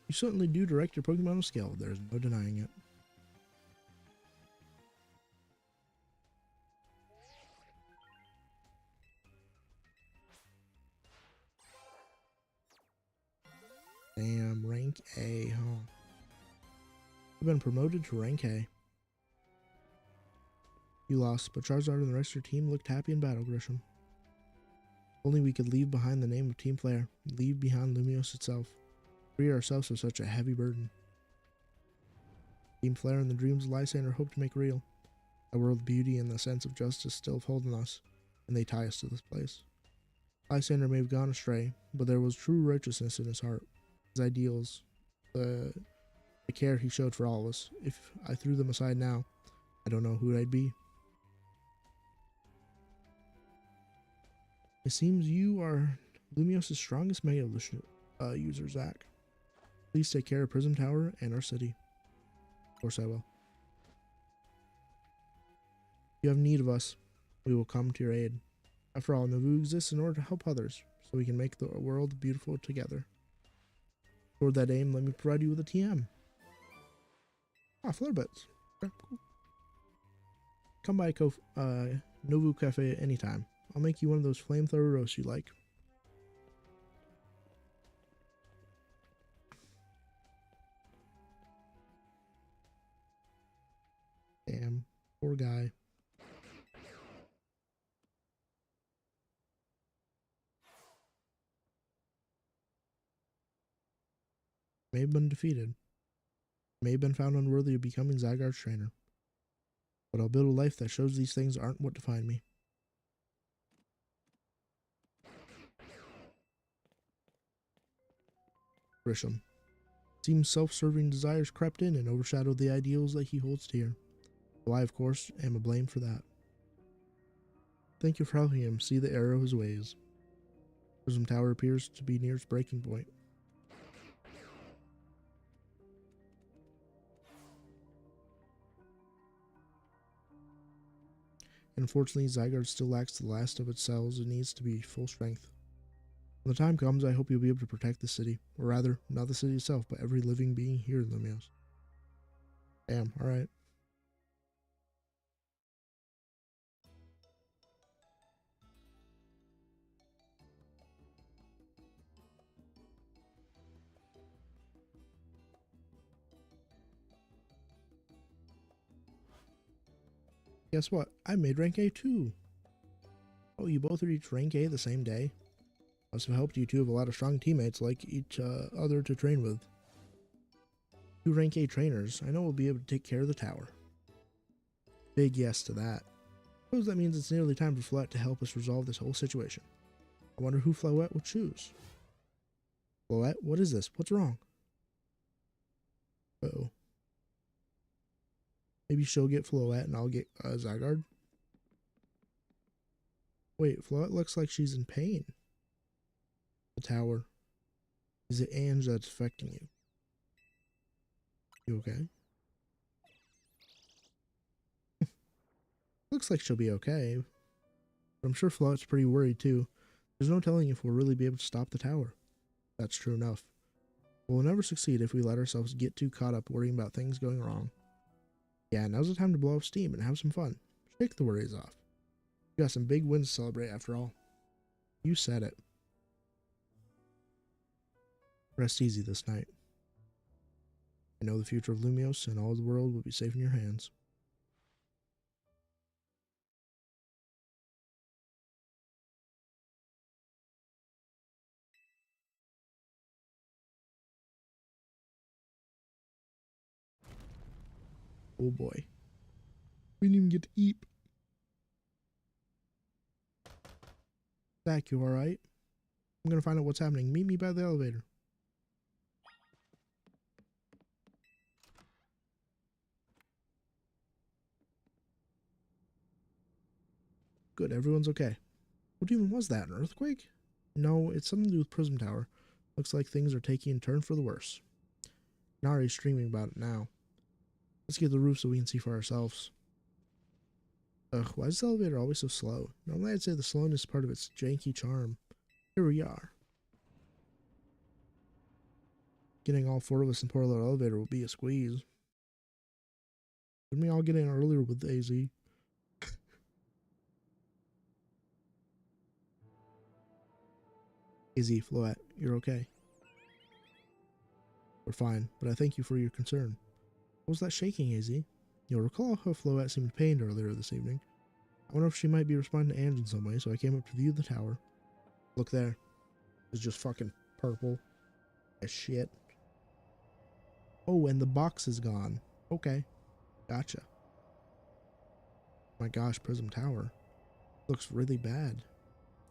You certainly do direct your Pokemon on scale. There's no denying it. Damn, rank A, huh? I've been promoted to rank A. You lost, but Charizard and the rest of your team looked happy in battle, Grisham. Only we could leave behind the name of Team Flare, leave behind Lumiose itself. Free ourselves of such a heavy burden. Team Flare and the dreams Lysander hope to make real. A world of beauty and the sense of justice still hold in us, and they tie us to this place. Lysander may have gone astray, but there was true righteousness in his heart, his ideals, the care he showed for all of us. If I threw them aside now, I don't know who I'd be. It seems you are Lumiose's strongest Mega user, Zach. Please take care of Prism Tower and our city. Of course I will. If you have need of us, we will come to your aid. After all, Navu exists in order to help others, so we can make the world beautiful together. Toward that aim, let me provide you with a TM. Ah, flare bits. Okay, cool. Come by Novu Cafe anytime. I'll make you one of those flamethrower roasts you like. Damn, poor guy. May have been defeated. May have been found unworthy of becoming Zygarde's trainer. But I'll build a life that shows these things aren't what define me. Grisham. Seems self-serving desires crept in and overshadowed the ideals that he holds dear. Though I, of course, am to blame for that. Thank you for helping him see the error of his ways. Prism Tower appears to be near its breaking point. Unfortunately, Zygarde still lacks the last of its cells and needs to be full strength. When the time comes, I hope you'll be able to protect the city. Or rather, not the city itself, but every living being here in Lumiose. Damn, alright. Guess what? I made rank A too. Oh, you both reached rank A the same day? Must have helped you two have a lot of strong teammates like each other to train with. 2 rank A trainers. I know we'll be able to take care of the tower. Big yes to that. I suppose that means it's nearly time for Floette to help us resolve this whole situation. I wonder who Floette will choose. Floette, what is this? What's wrong? Uh-oh. Maybe she'll get Floette and I'll get Zygarde. Wait, Floette looks like she's in pain. The tower. Is it Ange that's affecting you? You okay? Looks like she'll be okay. But I'm sure Floette's pretty worried too. There's no telling if we'll really be able to stop the tower. That's true enough. We'll never succeed if we let ourselves get too caught up worrying about things going wrong. Yeah, now's the time to blow off steam and have some fun. Shake the worries off. We got some big wins to celebrate after all. You said it. Rest easy this night. I know the future of Lumiose and all the world will be safe in your hands. Oh boy. We didn't even get to eat. Zach, you alright? I'm gonna find out what's happening. Meet me by the elevator. Good, everyone's okay. What even was that, an earthquake? No, it's something to do with Prism Tower. Looks like things are taking a turn for the worse. Nari's streaming about it now. Let's get to the roof so we can see for ourselves. Ugh, why is the elevator always so slow? Normally I'd say the slowness is part of its janky charm. Here we are. Getting all 4 of us in poor little elevator will be a squeeze. Didn't we all get in earlier with AZ? AZ, Floette, you're okay. We're fine, but I thank you for your concern. What was that shaking, AZ? You'll recall how Floette seemed pained earlier this evening. I wonder if she might be responding to Ange in some way, so I came up to view the tower. Look there. It's just fucking purple as shit. Oh, and the box is gone. Okay. Gotcha. My gosh, Prism Tower. Looks really bad.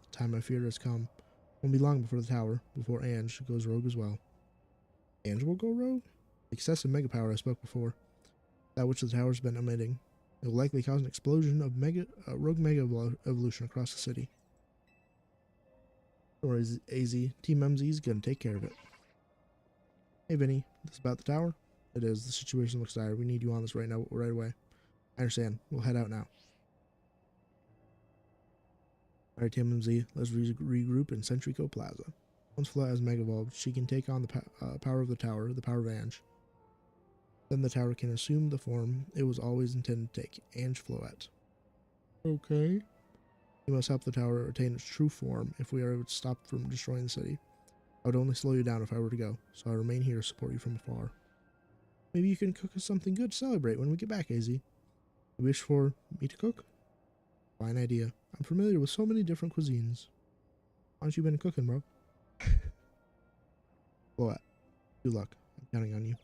The time I feared has come. Won't be long before the tower, before Ange goes rogue as well. Ange will go rogue? The excessive mega power I spoke before. That which the tower's been emitting. It will likely cause an explosion of rogue mega evolution across the city. Don't worry, AZ. Team MZ's gonna take care of it. Hey Vinny, this about the tower? It is. The situation looks dire. We need you on this right now, right away. I understand. We'll head out now. Alright, Tim and Z, let's regroup in Centrico Plaza. Once Floette has Mega Evolved, she can take on the power of the tower, the power of Ange. Then the tower can assume the form it was always intended to take, Ange Floette. Okay. You must help the tower attain its true form if we are able to stop from destroying the city. I would only slow you down if I were to go, so I remain here to support you from afar. Maybe you can cook us something good to celebrate when we get back, AZ. You wish for me to cook? Fine idea. I'm familiar with so many different cuisines. How long you been cooking, bro? Floette, good luck. I'm counting on you.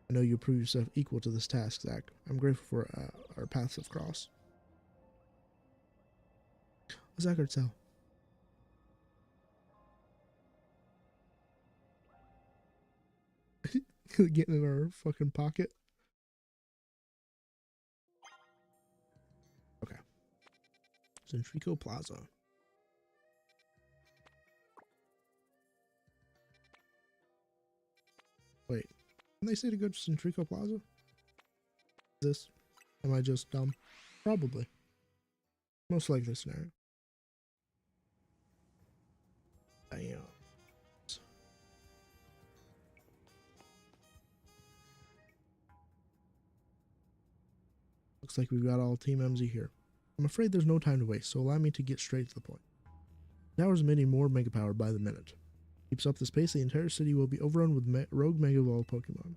I know you prove yourself equal to this task, Zach. I'm grateful for our paths have crossed. Zach or tell? Getting in our fucking pocket. Okay. Centrico Plaza. Wait. Didn't they say to go to Centrico Plaza? This? Am I just dumb? Probably. Most likely scenario. Damn. Looks like we've got all Team MZ here. I'm afraid there's no time to waste, so allow me to get straight to the point. The tower's emitting more Mega Power by the minute. Keeps up this pace, the entire city will be overrun with rogue Mega Evolved Pokemon.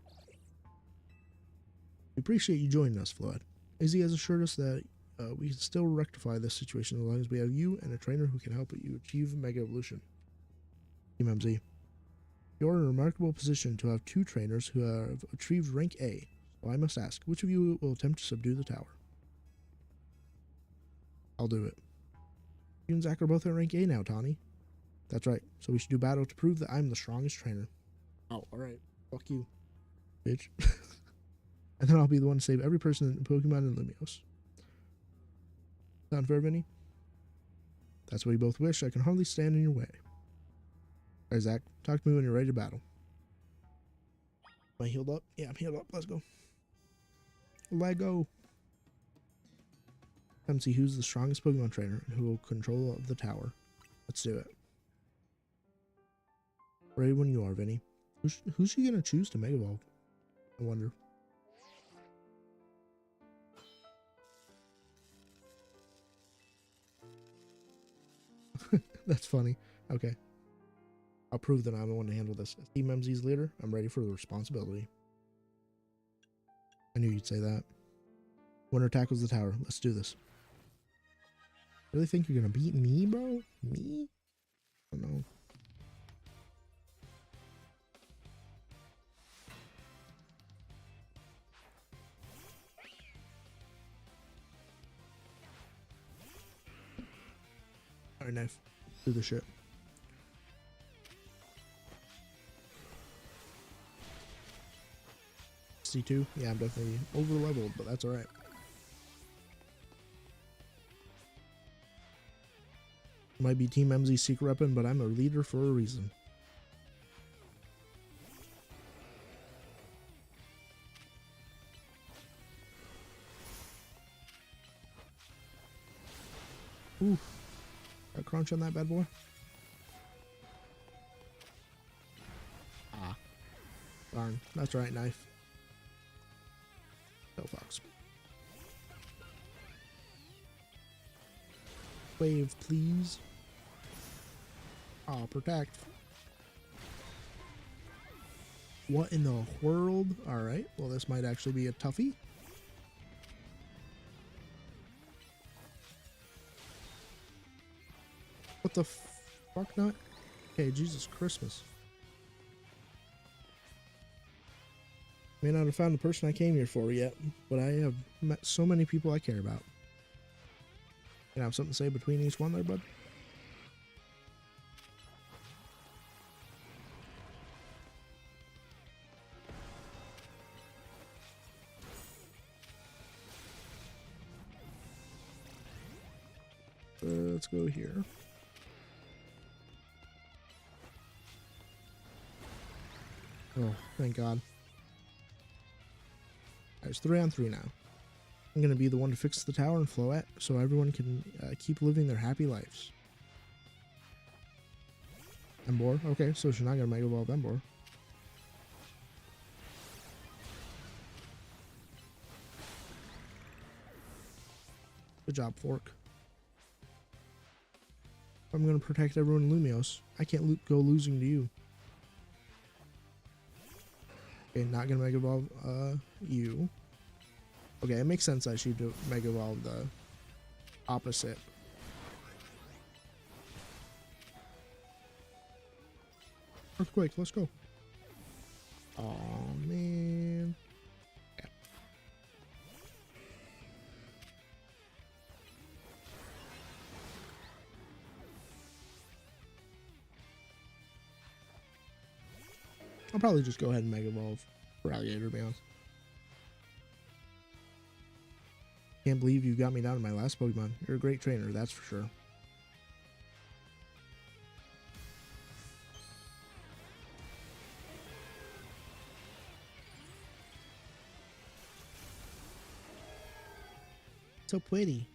We appreciate you joining us, Floette. AZ has assured us that we can still rectify this situation as long as we have you and a trainer who can help you achieve Mega Evolution. Team MZ. You're in a remarkable position to have two trainers who have achieved rank A, so I must ask, which of you will attempt to subdue the tower? I'll do it. You and Zach are both at rank A now, Tawny. That's right, so we should do battle to prove that I'm the strongest trainer. Oh, alright. Fuck you, bitch. And then I'll be the one to save every person in Pokemon and Lumiose. Sound fair, Vinny? That's what you both wish. I can hardly stand in your way. Alright, Zach, talk to me when you're ready to battle. Am I healed up? Yeah, I'm healed up. Let's go. Let go. Come see who's the strongest Pokemon trainer and who will control of the tower. Let's do it. Ready when you are, Vinny. Who's she gonna choose to Mega Evolve? I wonder. That's funny. Okay. I'll prove that I'm the one to handle this. As Team MZ's leader, I'm ready for the responsibility. I knew you'd say that. Winner tackles the tower. Let's do this. Really think you're gonna beat me, bro? Me? I don't know. Alright, knife. Do the shit. C2? Yeah, I'm definitely over leveled, but that's alright. Might be Team MZ secret weapon, but I'm a leader for a reason. Ooh. Got crunch on that bad boy. Ah. Darn. That's right, knife. No fox. Wave, please. Oh, protect. What in the world? Alright, well this might actually be a toughie. What the fuck not? Okay, Jesus Christmas. May not have found the person I came here for yet, but I have met so many people I care about. Can I have something to say between each one there, bud? Let's go here. Oh, thank God. There's 3 on 3 now. I'm going to be the one to fix the tower and Floette so everyone can keep living their happy lives. Emboar. Okay, so she's not going to Mega Evolve Emboar. Good job, Fork. I'm going to protect everyone in Lumiose. I can't go losing to you. Okay, not going to Mega Evolve you. Okay, it makes sense I should Mega Evolve the opposite. Earthquake, let's go. Oh man. Yeah. I'll probably just go ahead and Mega Evolve Ralliator, to be honest. Can't believe you got me down to my last Pokemon. You're a great trainer, that's for sure. So pretty.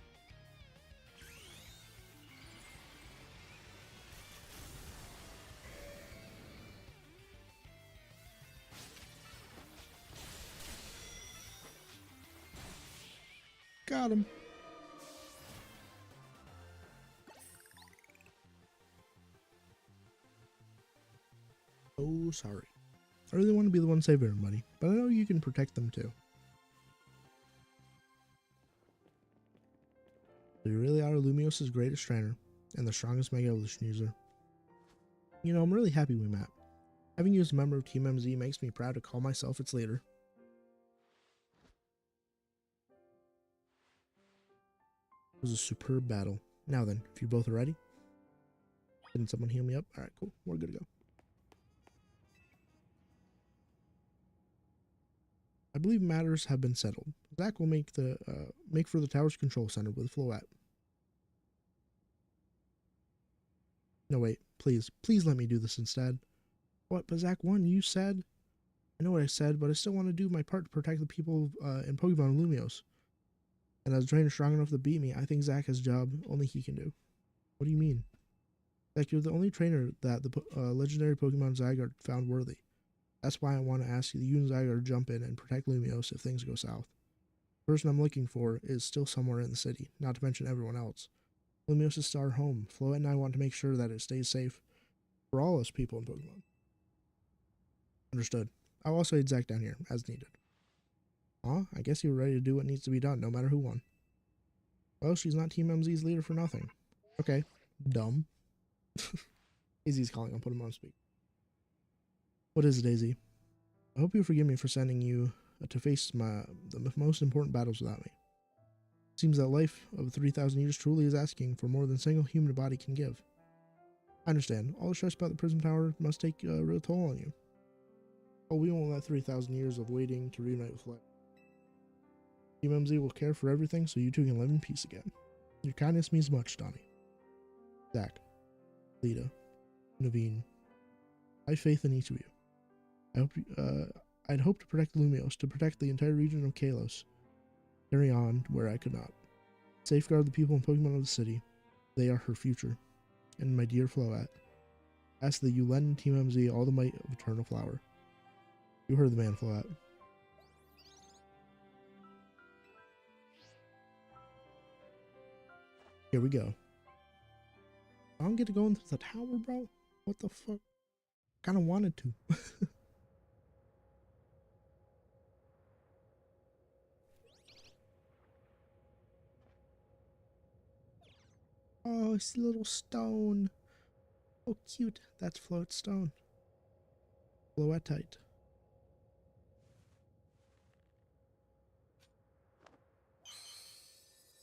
Got him. Oh, sorry. I really want to be the one to save everybody, but I know you can protect them too. So you really are Lumiose's greatest trainer and the strongest Mega Evolution user. You know, I'm really happy we met. Having you as a member of Team MZ makes me proud to call myself its leader. It was a superb battle. Now then, if you both are ready. Didn't someone heal me up? Alright, cool. We're good to go. I believe matters have been settled. Zach will make for the tower's control center with Floette. No, wait. Please let me do this instead. What, but Zach 1, you said? I know what I said, but I still want to do my part to protect the people in Pokemon Lumiose. And as a trainer strong enough to beat me, I think Zach has a job only he can do. What do you mean? Zach, you're the only trainer that the legendary Pokemon Zygarde found worthy. That's why I want to ask you and Zygarde to jump in and protect Lumiose if things go south. The person I'm looking for is still somewhere in the city, not to mention everyone else. Lumiose is still our home. Floette and I want to make sure that it stays safe for all us people in Pokemon. Understood. I'll also aid Zach down here, as needed. Aw, I guess you were ready to do what needs to be done, no matter who won. Well, she's not Team MZ's leader for nothing. Okay, dumb. Daisy's calling, I'll put him on speak. What is it, Daisy? I hope you'll forgive me for sending you to face the most important battles without me. It seems that life of 3,000 years truly is asking for more than a single human body can give. I understand. All the stress about the Prism Tower must take a real toll on you. Oh, we won't let 3,000 years of waiting to reunite with life. Team MZ will care for everything so you two can live in peace again. Your kindness means much, Donnie. Zach, Lita, Naveen, I have faith in each of you. I'd hope to protect Lumiose, to protect the entire region of Kalos. Carry on where I could not. Safeguard the people and Pokemon of the city. They are her future. And my dear Floette, ask that you lend Team MZ all the might of Eternal Flower. You heard the man, Floette. Here we go. I don't get to go into the tower, bro? What the fuck? Kinda wanted to. Oh, it's a little stone. Oh, cute. That's Float Stone. Floetite.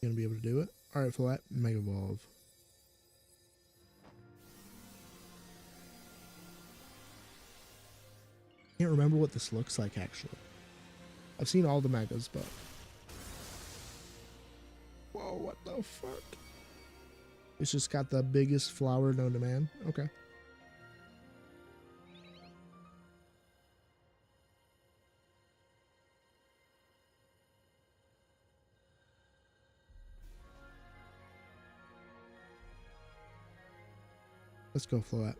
Gonna be able to do it? Alright, Floette, Mega Evolve. Can't remember what this looks like, actually. I've seen all the Megas, but... Whoa, what the fuck? It's just got the biggest flower known to man. Okay. Let's go, Floette.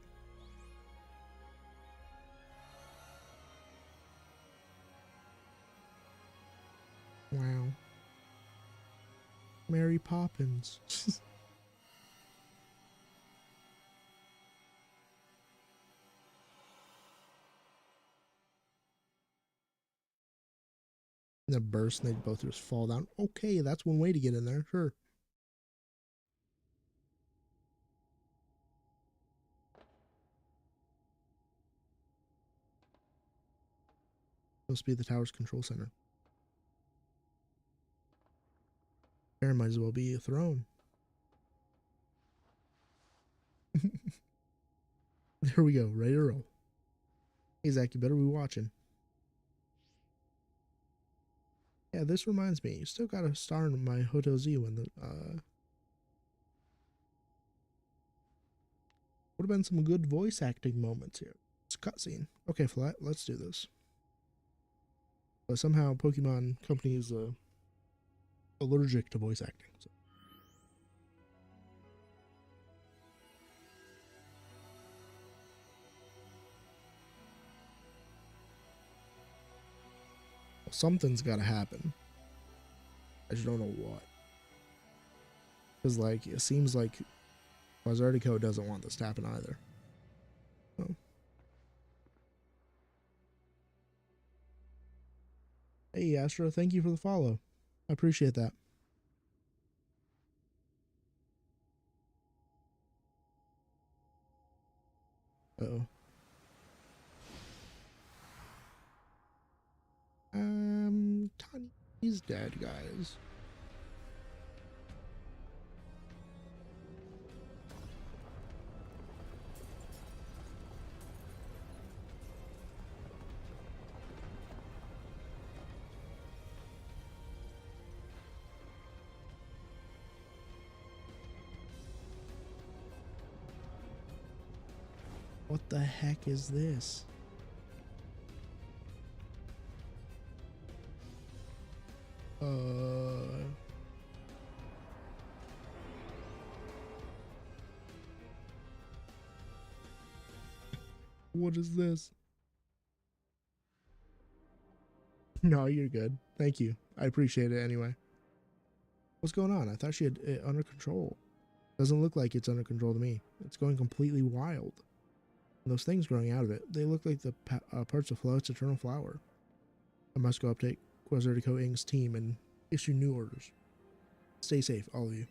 Wow. Mary Poppins. The burst and they both just fall down. Okay, that's one way to get in there. Sure. Must be the tower's control center. There might as well be a throne. There we go. Ready to roll. Hey, Zach, you better be watching. Yeah, this reminds me. You still got a star in my Hotel Z when the, would have been some good voice acting moments here. It's a cutscene. Okay, Flat, let's do this. But somehow Pokemon Company is allergic to voice acting. So. Well, something's got to happen. I just don't know what. Because, like, it seems like Quasartico doesn't want this to happen either. Oh. Hey, Astro, thank you for the follow. I appreciate that. Uh-oh. Tony's dead, guys. What the heck is this? What is this? No, you're good. Thank you. I appreciate it anyway. What's going on? I thought she had it under control. Doesn't look like it's under control to me. It's going completely wild. And those things growing out of it, they look like the parts of Floette's eternal flower. I must go update Quasartico Inc.'s team and issue new orders. Stay safe, all of you.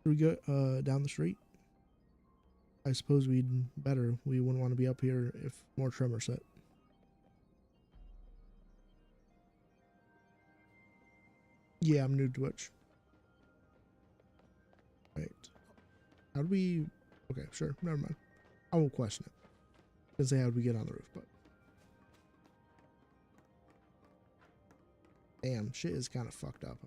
Should we go down the street? I suppose we'd better. We wouldn't want to be up here if more tremors hit. Yeah, I'm new to Twitch. Right. How do we... Okay, sure. Never mind. I won't question it. Didn't say how we get on the roof, but... Damn, shit is kind of fucked up.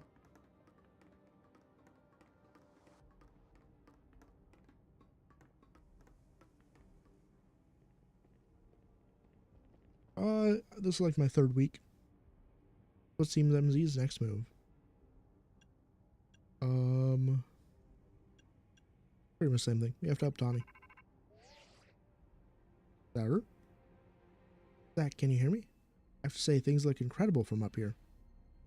This is like my third week. What's Team MZ's next move? Pretty much the same thing. We have to up Tawny. Better? Zach, can you hear me? I have to say, things look incredible from up here.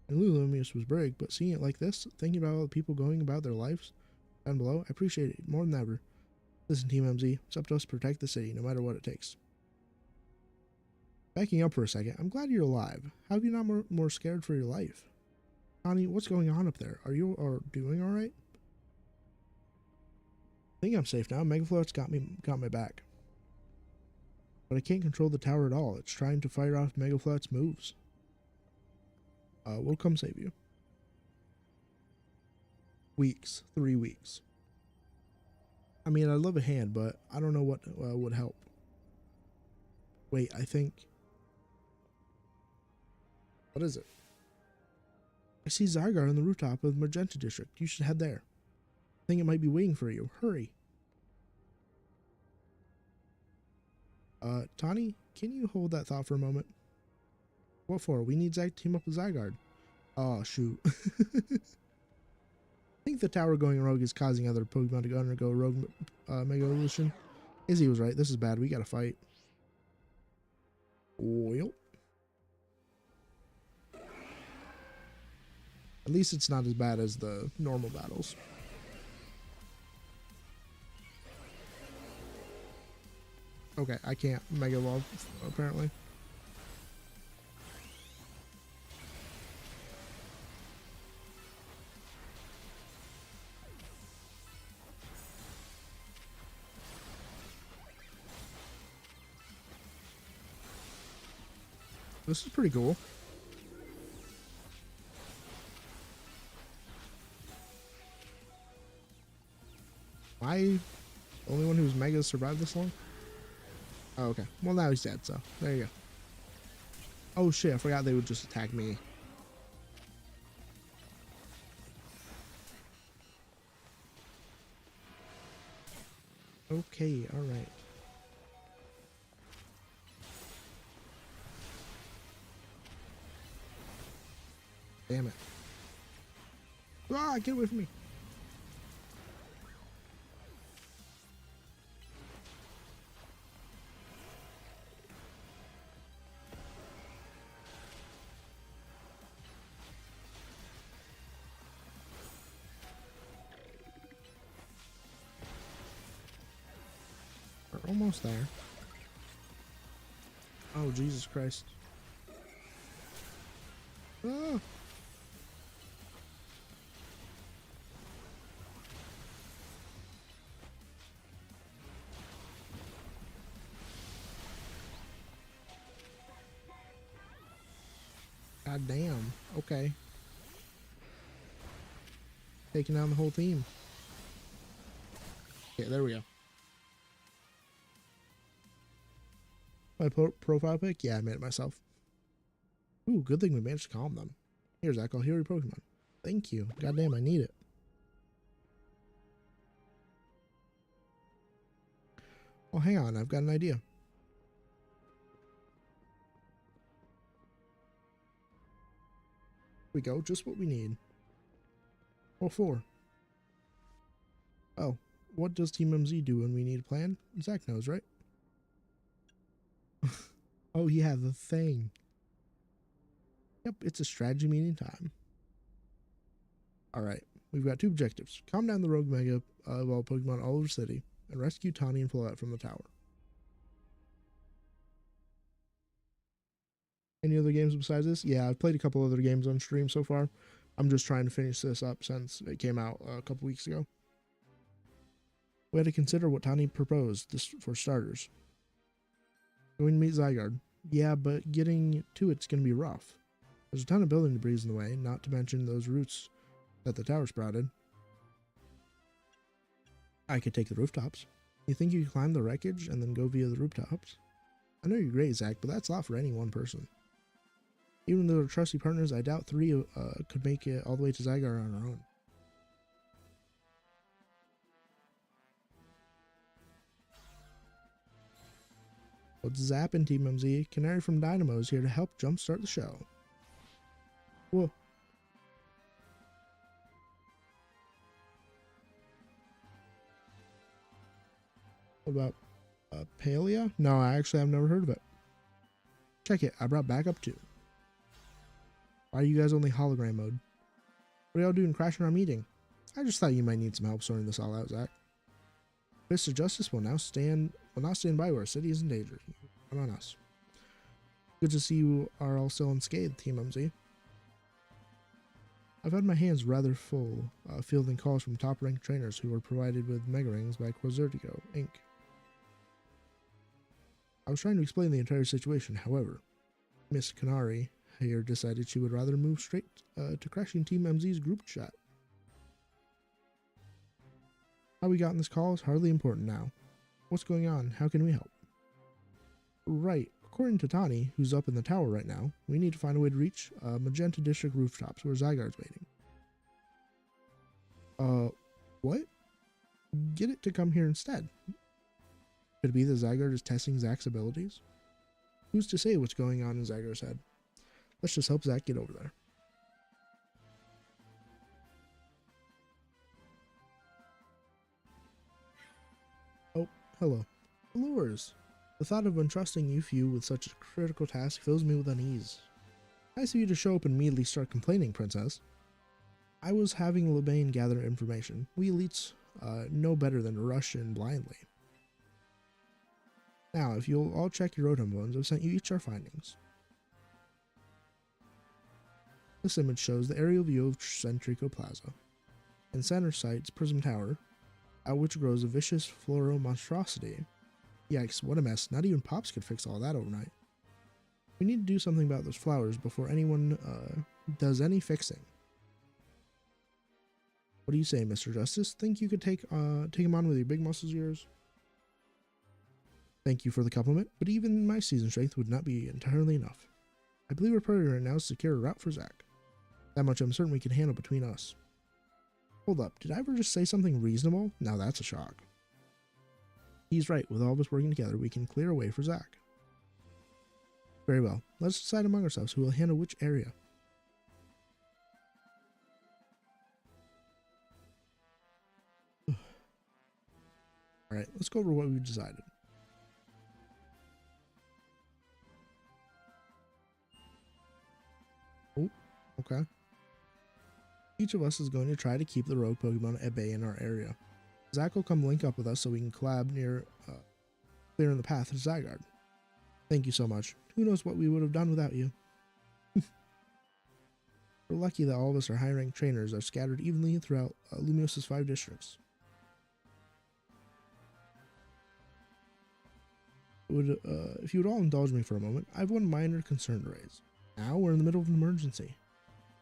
And Lulumius was big, but seeing it like this, thinking about all the people going about their lives down below, I appreciate it more than ever. Listen, Team MZ, it's up to us to protect the city, no matter what it takes. Backing up for a second, I'm glad you're alive. How have you not more scared for your life? Connie, what's going on up there? Are you doing alright? I think I'm safe now. Megafloat's got my back. But I can't control the tower at all. It's trying to fire off Megafloat's moves. We'll come save you. Weeks. 3 weeks. I mean, I'd love a hand, but I don't know what would help. Wait, I think... What is it? I see Zygarde on the rooftop of the Magenta District. You should head there. I think it might be waiting for you. Hurry. Tawny, can you hold that thought for a moment? What for? We need Zach to team up with Zygarde. Oh, shoot. I think the tower going rogue is causing other Pokemon to undergo rogue Mega Evolution. Izzy was right. This is bad. We gotta fight. Well. At least it's not as bad as the normal battles. Okay, I can't Mega Evolve, apparently. This is pretty cool. Am I the only one who's Mega survived this long? Oh, okay. Well, now he's dead, so there you go. Oh shit, I forgot they would just attack me. Okay, alright. Damn it. Ah, get away from me. We're almost there. Oh, Jesus Christ. Ah. God damn. Okay. Taking down the whole team. Okay, there we go. My profile pic? Yeah, I made it myself. Ooh, good thing we managed to calm them. Here, Zach, I'll heal your Pokemon. Thank you. Goddamn, I need it. Oh, hang on. I've got an idea. Here we go. Just what we need. What for? Oh, what does Team MZ do when we need a plan? Zach knows, right? Oh, yeah, the thing. Yep, it's a strategy meeting time. Alright, we've got two objectives. Calm down the rogue Mega Evolved Pokemon all over the city, and rescue Tawny and Floette from the tower. Any other games besides this? Yeah, I've played a couple other games on stream so far. I'm just trying to finish this up since it came out a couple weeks ago. We had to consider what Tawny proposed, this for starters. Going to meet Zygarde. Yeah, but getting to it's going to be rough. There's a ton of building debris in the way, not to mention those roots that the tower sprouted. I could take the rooftops. You think you could climb the wreckage and then go via the rooftops? I know you're great, Zach, but that's a lot for any one person. Even though they're trusty partners, I doubt three could make it all the way to Zygarde on our own. What's zappin', Team MZ? Canary from Dynamo is here to help jumpstart the show. Whoa. What about Palia? No, I've never heard of it. Check it, I brought backup too. Why are you guys only hologram mode? What are y'all doing crashing our meeting? I just thought you might need some help sorting this all out, Zach. Mr. Justice will not stand by where our city is in danger. Come on us. Good to see you are all still unscathed, Team MZ. I've had my hands rather full fielding calls from top-ranked trainers who were provided with Mega Rings by Quasartigo, Inc. I was trying to explain the entire situation, however, Miss Canary here decided she would rather move straight to crashing Team MZ's group chat. How we got in this call is hardly important now. What's going on? How can we help? Right. According to Tawny, who's up in the tower right now, we need to find a way to reach Magenta District rooftops where Zygarde's waiting. What? Get it to come here instead. Could it be that Zygarde is testing Zach's abilities? Who's to say what's going on in Zygarde's head? Let's just help Zach get over there. hello. Lures. The thought of entrusting you few with such a critical task fills me with unease. Nice of you to show up and immediately start complaining, Princess. I was having Lebane gather information. We elites know better than to rush in blindly. Now, if you'll all check your Rotom bones, I've sent you each our findings. This image shows the aerial view of Centrico Plaza. In center sights Prism Tower, out which grows a vicious floral monstrosity. Yikes, what a mess. Not even Pops could fix all that overnight. We need to do something about those flowers before anyone does any fixing. What do you say, Mr. Justice? Think you could take him on with your big muscles of yours? Thank you for the compliment, but even my season strength would not be entirely enough. I believe our priority right now is to secure a route for Zack. That much I'm certain we can handle between us. Hold up, did I ever just say something reasonable? Now that's a shock. He's right, with all of us working together, we can clear a way for Zack. Very well, let's decide among ourselves who will handle which area. Alright, let's go over what we've decided. Oh, okay. Each of us is going to try to keep the rogue Pokemon at bay in our area. Zack will come link up with us so we can collab near clearing the path to Zygarde. Thank you so much. Who knows what we would have done without you. We're lucky that all of us are high-ranked trainers are scattered evenly throughout Lumios's 5 districts. If you would all indulge me for a moment, I have one minor concern to raise. Now we're in the middle of an emergency.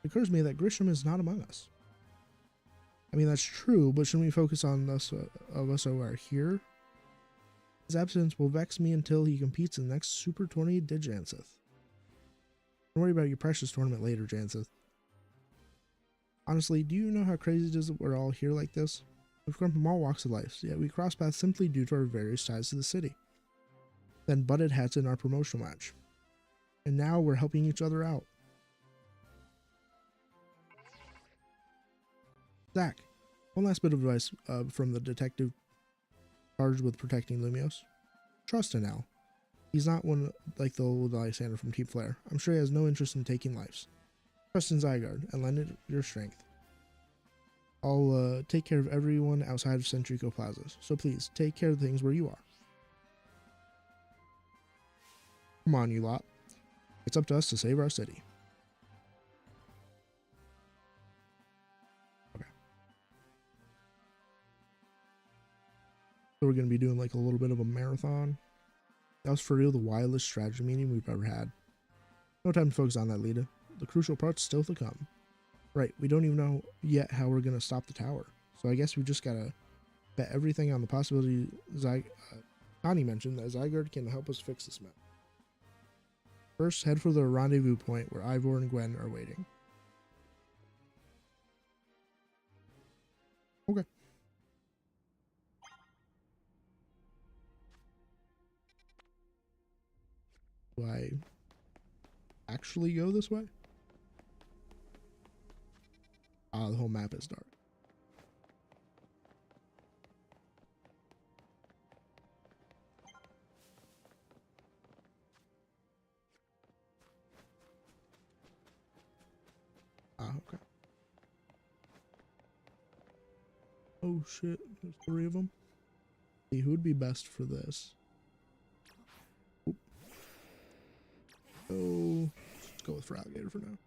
It occurs to me that Grisham is not among us. I mean, that's true, but shouldn't we focus on us who are here? His absence will vex me until he competes in the next Super Tourney Dijanseth. Don't worry about your precious tournament later, Janseth. Honestly, do you know how crazy it is that we're all here like this? We've come from all walks of life, yet we cross paths simply due to our various ties to the city. Then butted heads in our promotional match. And now we're helping each other out. Zack, one last bit of advice from the detective charged with protecting Lumios. Trust in Al. He's not one like the old Lysander from Team Flare. I'm sure he has no interest in taking lives. Trust in Zygarde and lend it your strength. I'll take care of everyone outside of Centrico Plaza, so please take care of things where you are. Come on, you lot. It's up to us to save our city. Okay. So we're going to be doing like a little bit of a marathon. That was for real the wildest strategy meeting we've ever had. No time to focus on that, Lita. The crucial part's still to come. Right, we don't even know yet how we're going to stop the tower. So I guess we just got to bet everything on the possibility Connie mentioned that Zygarde can help us fix this mess. First, head for the rendezvous point where Ivor and Gwen are waiting. Okay. Do I actually go this way? Ah, the whole map is dark. Ah, okay. Oh shit, there's 3 of them. See, who would be best for this? Oop. Oh, let's go with Feraligatr for now.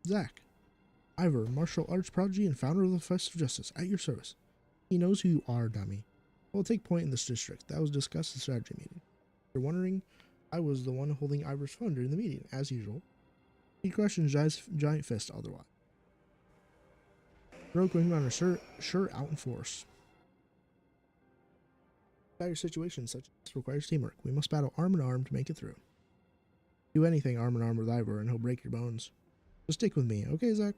Zack, Ivor, martial arts prodigy and founder of the Fist of Justice, at your service. He knows who you are, dummy. We'll take point in this district. That was discussed in the strategy meeting. If you're wondering, I was the one holding Ivor's phone during the meeting, as usual. He questions Giant Fist otherwise. Rogue Pokemon are sure out in force. Dire situations such as this requires teamwork. We must battle arm in arm to make it through. Do anything arm in arm with Ivor and he'll break your bones. Just stick with me, okay, Zack?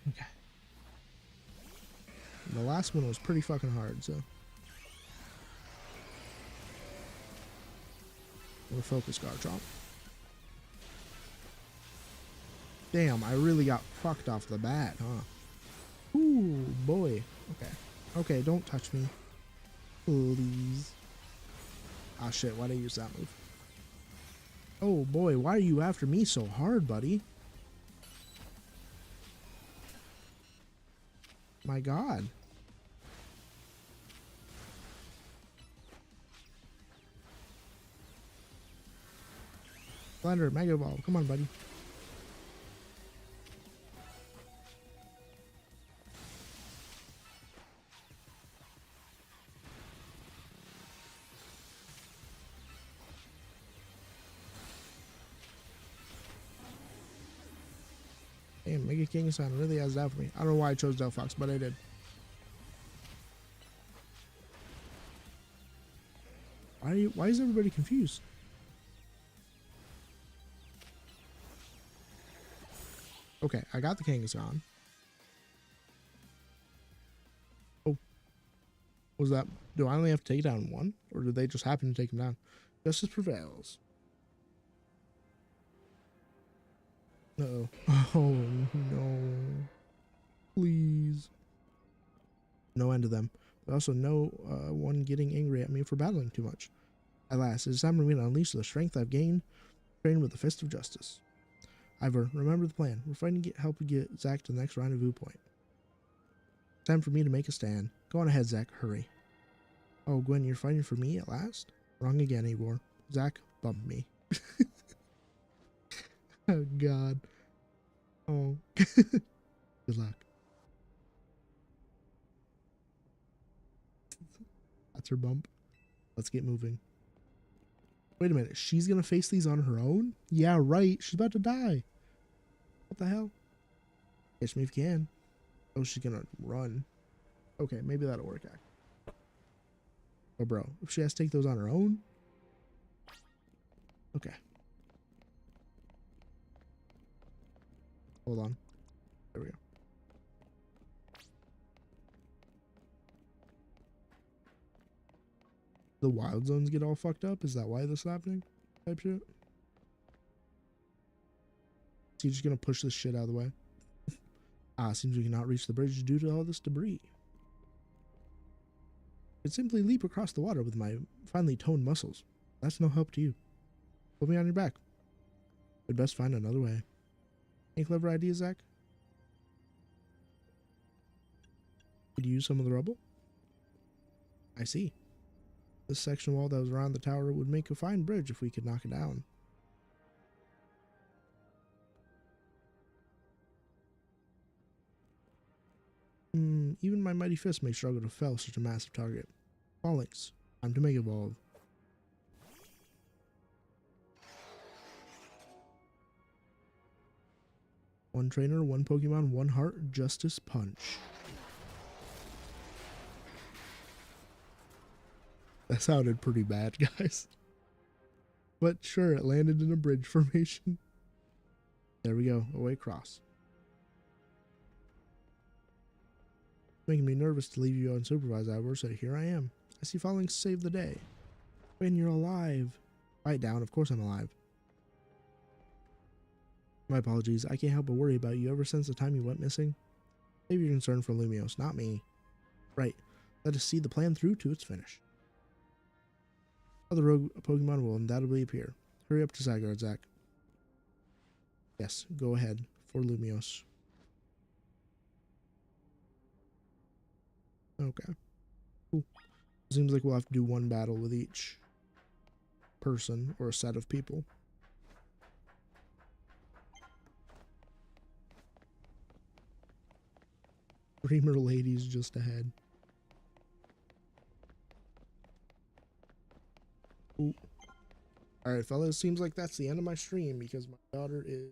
Okay. The last one was pretty fucking hard, so. Or focus Garchomp. Damn, I really got fucked off the bat, huh? Ooh, boy. Okay. Okay, don't touch me. Please. Ah, shit, why'd I use that move? Oh, boy, why are you after me so hard, buddy? My god. Splendor, Mega Ball. Come on, buddy. Damn, Mega King-san really has that for me. I don't know why I chose Delphox, but I did. Why is everybody confused? Okay, I got the Kangaskhan. Oh. Was that... Do I only have to take down one? Or did they just happen to take him down? Justice prevails. Uh-oh. Oh, no. Please. No end to them. But also no one getting angry at me for battling too much. At last, it is time for me to unleash the strength I've gained, trained with the Fist of Justice. Ivor, remember the plan. We're fighting to help get Zack to the next rendezvous point. Time for me to make a stand. Go on ahead, Zack. Hurry. Oh, Gwen, you're fighting for me at last? Wrong again, Eivor. Zack bumped me. Oh, God. Oh. Good luck. That's her bump. Let's get moving. Wait a minute. She's going to face these on her own? Yeah, right. She's about to die. What the hell? Catch me if you can. Oh, she's going to run. Okay, maybe that'll work out. Oh, bro. If she has to take those on her own? Okay. Hold on. There we go. The wild zones get all fucked up? Is that why this is happening? Type shit? Is he just gonna push this shit out of the way? Seems we cannot reach the bridge due to all this debris. I could simply leap across the water with my finely toned muscles. That's no help to you. Put me on your back. We'd best find another way. Any clever ideas, Zack? Could you use some of the rubble? I see. This section wall that was around the tower would make a fine bridge if we could knock it down. Even my mighty fist may struggle to fell such a massive target. Fallinks, time to Mega Evolve. One trainer, one Pokemon, one heart, Justice Punch. That sounded pretty bad, guys. But sure, it landed in a bridge formation. There we go, away cross. Making me nervous to leave you unsupervised, Ivor, so here I am. I see Falling saved the day. When you're alive. Quiet down, of course I'm alive. My apologies, I can't help but worry about you ever since the time you went missing. Save your concern for Lumiose, not me. Right, let us see the plan through to its finish. Other rogue Pokemon will undoubtedly appear. Hurry up to Zygarde, Zack. Yes, go ahead for Lumiose. Okay. Cool. Seems like we'll have to do one battle with each person or a set of people. Dreamer Lady's just ahead. Ooh. Alright, fellas, seems like that's the end of my stream because my daughter is...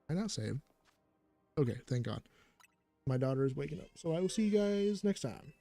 I not saved? Okay, thank God. My daughter is waking up. So I will see you guys next time.